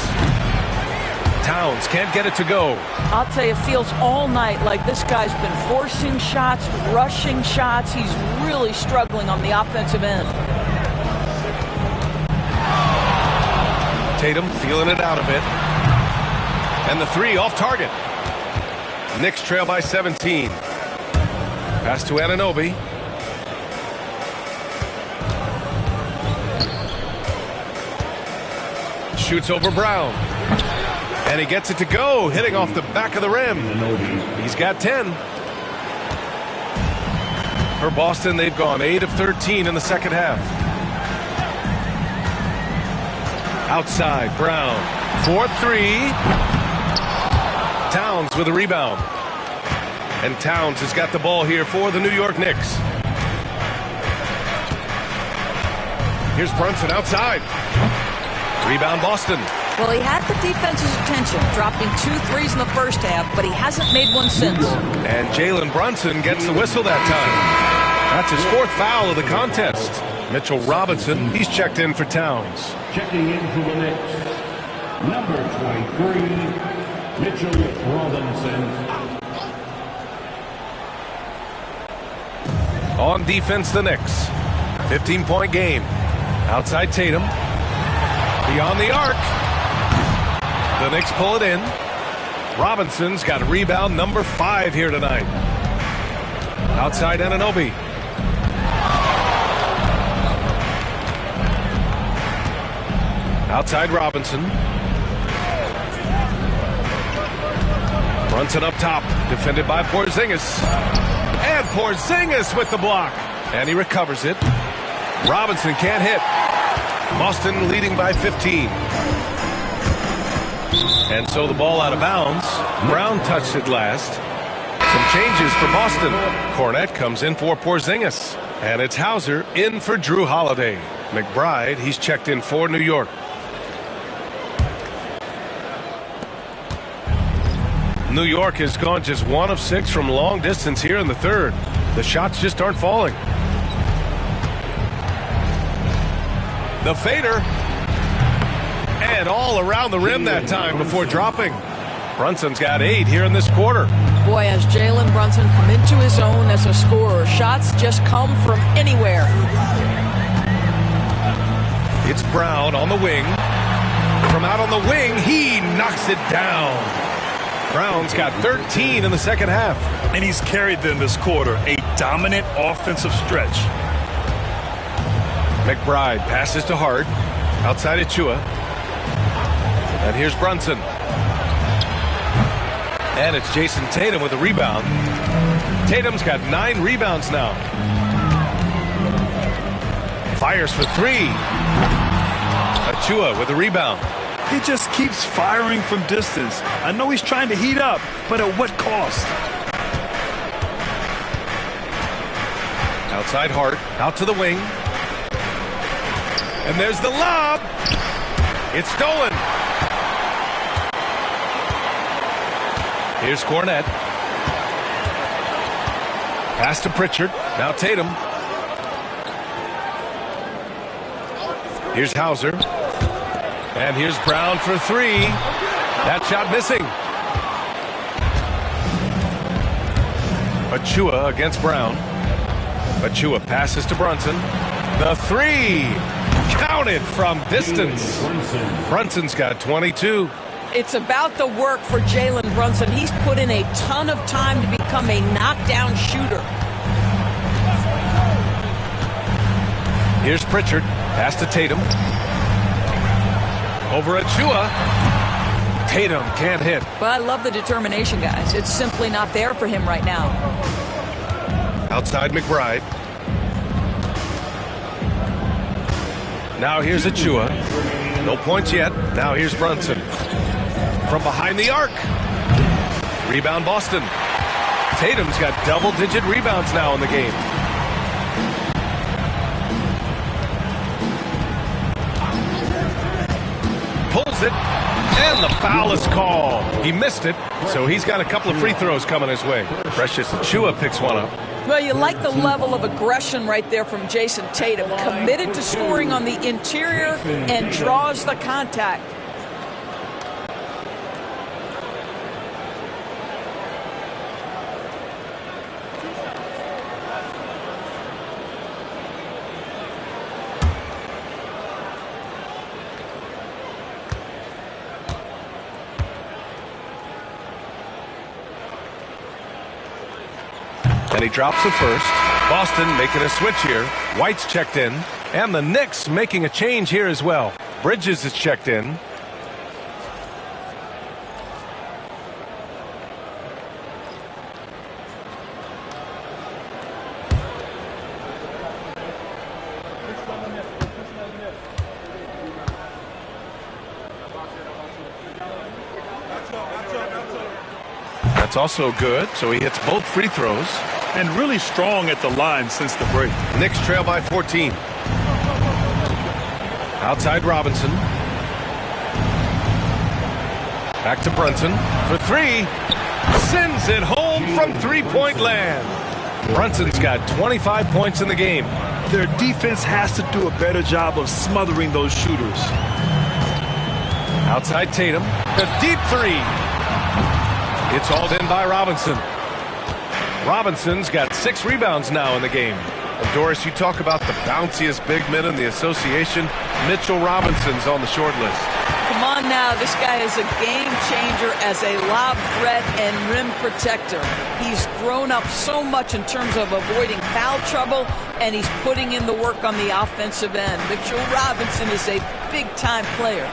Towns can't get it to go. I'll tell you, it feels all night like this guy's been forcing shots, rushing shots. He's really struggling on the offensive end. Tatum feeling it out a bit. And the 3 off target. Knicks trail by 17. Pass to Anunoby. Shoots over Brown. And he gets it to go, hitting off the back of the rim. He's got 10. For Boston, they've gone 8 of 13 in the second half. Outside, Brown. 4-3. Towns with a rebound. And Towns has got the ball here for the New York Knicks. Here's Brunson outside. Rebound Boston. Well, he had the defense's attention, dropping 2 threes in the first half, but he hasn't made one since. And Jalen Brunson gets the whistle that time. That's his 4th foul of the contest. Mitchell Robinson, he's checked in for Towns. Checking in for the Knicks, number 23, Mitchell Robinson. On defense, the Knicks. 15-point game. Outside Tatum. Beyond the arc. The Knicks pull it in. Robinson's got rebound number 5 here tonight. Outside Anunoby. Outside Robinson. Brunson up top. Defended by Porzingis. And Porzingis with the block. And he recovers it. Robinson can't hit. Boston leading by 15. And so the ball out of bounds. Brown touched it last. Some changes for Boston. Cornette comes in for Porzingis. And it's Hauser in for Drew Holiday. McBride, he's checked in for New York. New York has gone just 1 of 6 from long distance here in the third. The shots just aren't falling. The fader. And all around the rim that time before dropping. Brunson's got 8 here in this quarter. Boy, has Jalen Brunson come into his own as a scorer. Shots just come from anywhere. It's Brown on the wing. From out on the wing, he knocks it down. Brown's got 13 in the second half. And he's carried them this quarter. A dominant offensive stretch. McBride passes to Hart. Outside Achua. And here's Brunson. And it's Jason Tatum with a rebound. Tatum's got 9 rebounds now. Fires for 3. Achua with a rebound. He just keeps firing from distance. I know he's trying to heat up, but at what cost? Outside Hart, out to the wing. And there's the lob. It's stolen. Here's Cornette. Pass to Pritchard. Now Tatum. Here's Hauser. And here's Brown for 3. That shot missing. Achua against Brown. Achua passes to Brunson. The 3. Counted from distance. Brunson's got 22. It's about the work for Jalen Brunson. He's put in a ton of time to become a knockdown shooter. Here's Pritchard. Pass to Tatum. Over Achua. Tatum can't hit. But I love the determination, guys. It's simply not there for him right now. Outside McBride. Now here's Achua. No points yet. Now here's Brunson. From behind the arc. Rebound Boston. Tatum's got double-digit rebounds now in the game. Pulls it. And the foul is called. He missed it, so he's got a couple of free throws coming his way. Precious Achua picks one up. Well, you like the level of aggression right there from Jason Tatum. Committed to scoring on the interior and draws the contact. And he drops the first. Boston making a switch here. White's checked in. And the Knicks making a change here as well. Bridges is checked in. That's also good, so he hits both free throws. And really strong at the line since the break. Knicks trail by 14. Outside Robinson. Back to Brunson for 3. Sends it home from three-point land. Brunson's got 25 points in the game. Their defense has to do a better job of smothering those shooters. Outside Tatum. A deep 3. It's hauled in by Robinson. Robinson's got 6 rebounds now in the game. And Doris, you talk about the bounciest big men in the association. Mitchell Robinson's on the short list. Come on now, this guy is a game changer as a lob threat and rim protector. He's grown up so much in terms of avoiding foul trouble, and he's putting in the work on the offensive end. Mitchell Robinson is a big-time player.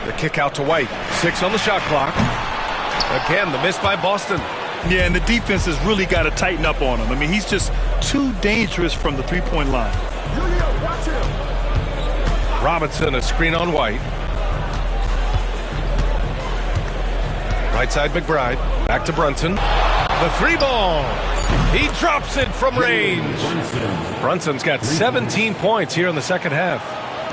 The kick out to White. 6 on the shot clock. Again, the miss by Boston. Yeah, and the defense has really got to tighten up on him. I mean, he's just too dangerous from the three-point line. Robinson, a screen on White. Right side McBride. Back to Brunson. The 3 ball. He drops it from range. Brunson's got 17 points here in the second half.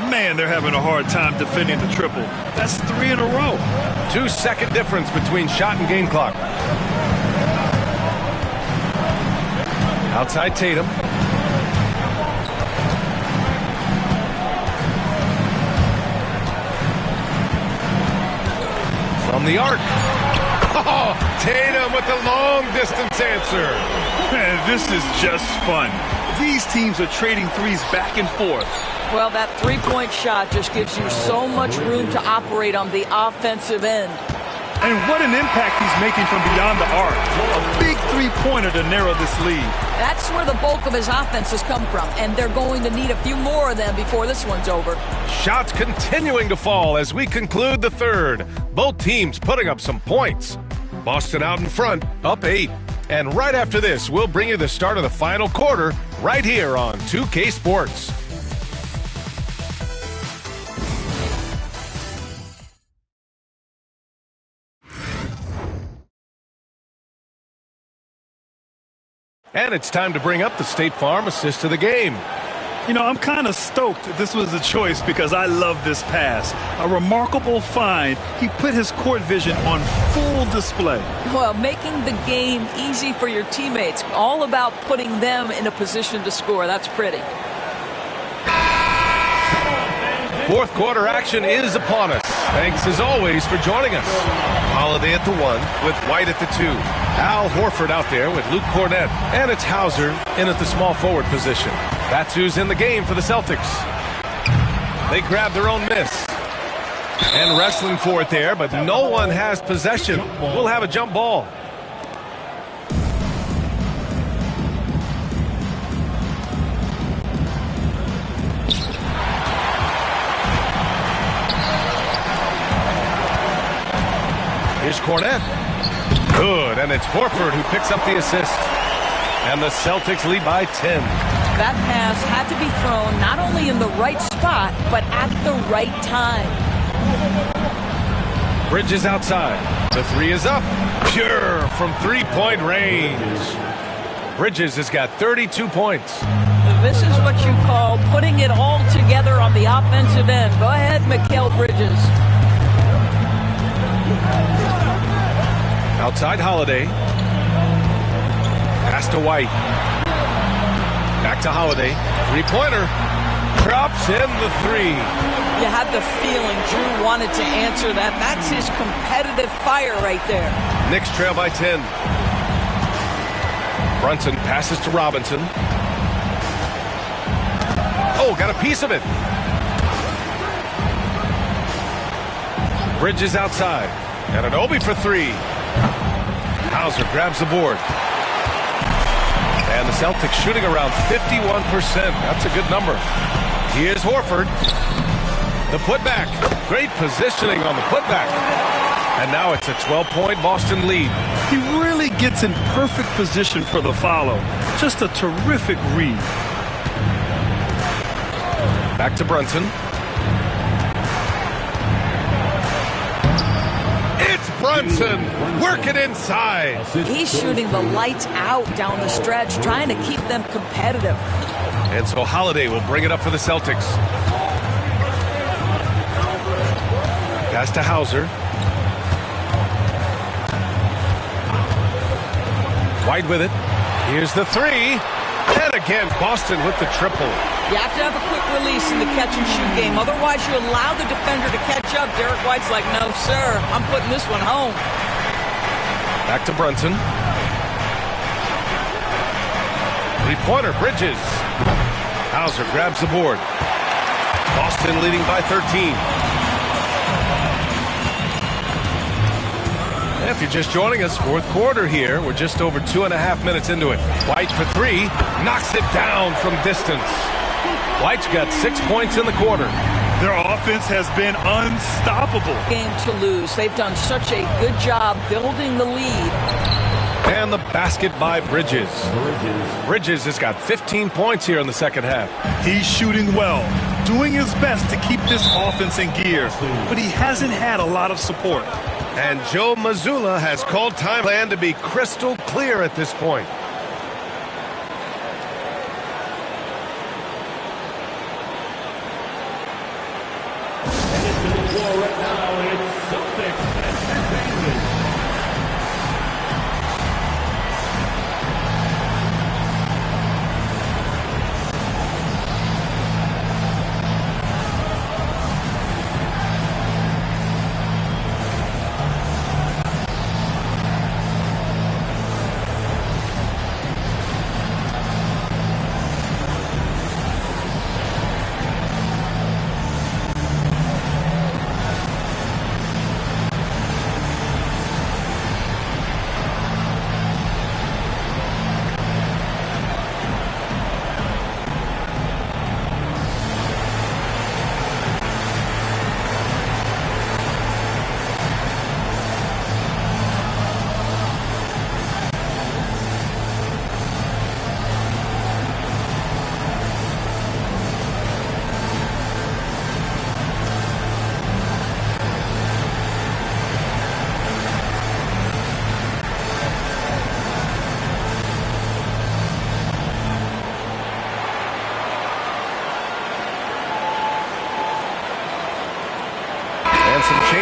Man, they're having a hard time defending the triple. That's 3 in a row. 2-second difference between shot and game clock. Outside Tatum. From the arc. Oh, Tatum with the long distance answer. Man, this is just fun. These teams are trading threes back and forth. Well, that three-point shot just gives you so much room to operate on the offensive end. And what an impact he's making from beyond the arc. A big three-pointer to narrow this lead. That's where the bulk of his offense has come from, and they're going to need a few more of them before this one's over. Shots continuing to fall as we conclude the third. Both teams putting up some points. Boston out in front, up 8. And right after this, we'll bring you the start of the final quarter right here on 2K Sports. And it's time to bring up the State Farm assist of the game. You know, I'm kind of stoked that this was a choice because I love this pass. A remarkable find. He put his court vision on full display. Well, making the game easy for your teammates. All about putting them in a position to score. That's pretty. Fourth quarter action is upon us. Thanks as always for joining us. Holiday at the 1 with White at the 2. Al Horford out there with Luke Cornett. And it's Hauser in at the small forward position. That's who's in the game for the Celtics. They grab their own miss. And wrestling for it there, but no one has possession. We'll have a jump ball. Here's Cornett. Good, and it's Horford who picks up the assist. And the Celtics lead by 10. That pass had to be thrown not only in the right spot, but at the right time. Bridges outside. The 3 is up. Pure from three-point range. Bridges has got 32 points. This is what you call putting it all together on the offensive end. Go ahead, Mikal Bridges. Outside Holiday. Pass to White. Back to Holiday. Three-pointer. Drops in the 3. You had the feeling Drew wanted to answer that. That's his competitive fire right there. Knicks trail by 10. Brunson passes to Robinson. Oh, got a piece of it. Bridges outside. And an Obi for 3. Hauser grabs the board. And the Celtics shooting around 51%. That's a good number. Here's Horford. The putback. Great positioning on the putback. And now it's a 12-point Boston lead. He really gets in perfect position for the follow. Just a terrific read. Back to Brunson. It's Brunson working inside. He's shooting the lights out down the stretch, trying to keep them competitive. And so Holiday will bring it up for the Celtics. Pass to Hauser. White with it. Here's the 3. And again, Boston with the triple. You have to have a quick release in the catch-and-shoot game. Otherwise, you allow the defender to catch up. Derek White's like, no, sir. I'm putting this one home. Back to Brunson. Three-pointer, Bridges. Hauser grabs the board. Boston leading by 13. If you're just joining us, fourth quarter here. We're just over 2.5 minutes into it. White for 3. Knocks it down from distance. White's got 6 points in the quarter. Their offense has been unstoppable. Game to lose. They've done such a good job building the lead. And the basket by Bridges. Bridges has got 15 points here in the second half. He's shooting well, doing his best to keep this offense in gear, but he hasn't had a lot of support. And Joe Mazzulla has called timeline to be crystal clear at this point.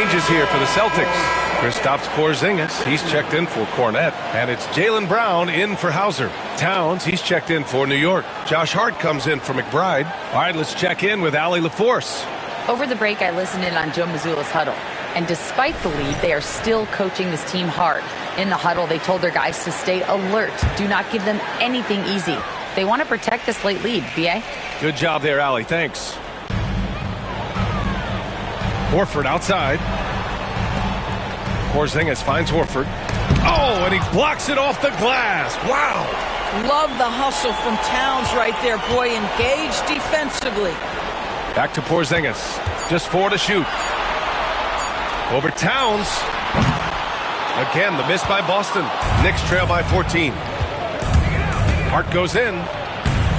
changes here for the Celtics. Kristaps Porzingis, he's checked in for Cornette. And it's Jaylen Brown in for Hauser. Towns, he's checked in for New York. Josh Hart comes in for McBride. All right, let's check in with Allie LaForce. Over the break, I listened in on Joe Mazzulla's huddle. And despite the lead, they are still coaching this team hard. In the huddle, they told their guys to stay alert. Do not give them anything easy. They want to protect this late lead, B.A. Good job there, Allie. Thanks. Horford outside. Porzingis finds Horford. Oh, and he blocks it off the glass. Wow. Love the hustle from Towns right there. Boy, engaged defensively. Back to Porzingis. Just 4 to shoot. Over Towns. Again, the miss by Boston. Knicks trail by 14. Hart goes in.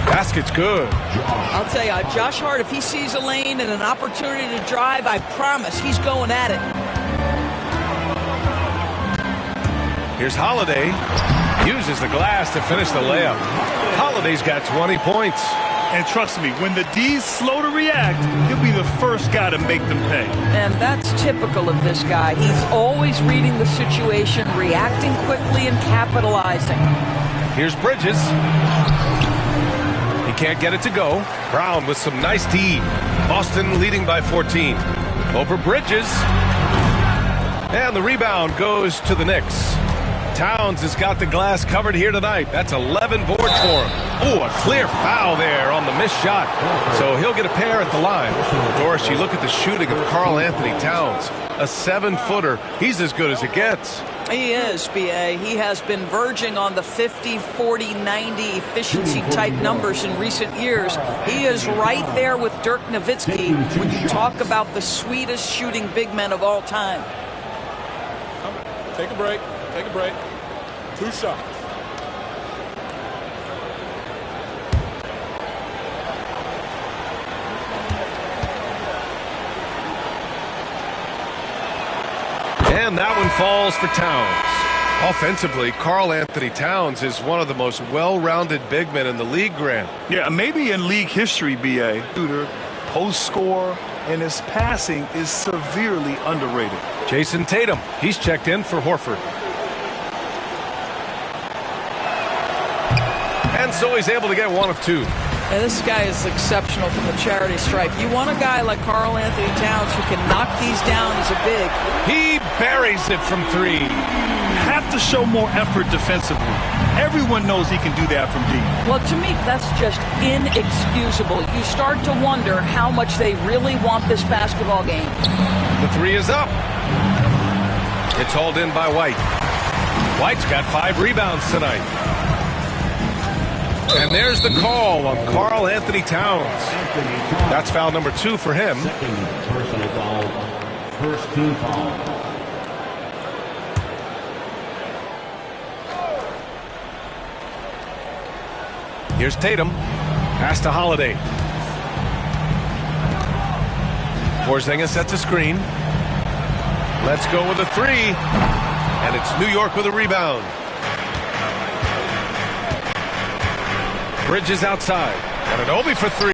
Basket's good. I'll tell you, Josh Hart, if he sees a lane and an opportunity to drive, I promise he's going at it. Here's Holiday. Uses the glass to finish the layup. Holiday's got 20 points. And trust me, when the D's slow to react, he'll be the first guy to make them pay. And that's typical of this guy. He's always reading the situation, reacting quickly, and capitalizing. Here's Bridges. He can't get it to go. Brown with some nice D. Boston leading by 14. Over Bridges. And the rebound goes to the Knicks. Towns has got the glass covered here tonight. That's 11 boards for him. Oh, a clear foul there on the missed shot. So he'll get a pair at the line. Doris, you look at the shooting of Karl Anthony Towns. A 7-footer. He's as good as it gets. He is, B.A. He has been verging on the 50, 40, 90 efficiency type numbers in recent years. He is right there with Dirk Nowitzki when you talk about the sweetest shooting big men of all time. Take a break. Take a break. 2 shots. And that one falls for Towns. Offensively, Karl Anthony Towns is one of the most well-rounded big men in the league, Grant. Yeah, maybe in league history, B.A. Shooter, post scorer, and his passing is severely underrated. Jason Tatum, he's checked in for Horford. And so he's able to get 1 of 2. And this guy is exceptional from the charity stripe. You want a guy like Karl Anthony Towns who can knock these down as a big. He buries it from 3. Have to show more effort defensively. Everyone knows he can do that from deep. Well, to me, that's just inexcusable. You start to wonder how much they really want this basketball game. The 3 is up. It's hauled in by White. White's got 5 rebounds tonight. And there's the call on Karl Anthony Towns. That's foul number 2 for him. Second personal foul. First team foul. Here's Tatum. Pass to Holiday. Porzingis sets a screen. Let's go with a 3. And it's New York with a rebound. Bridges outside. And an Obi for 3.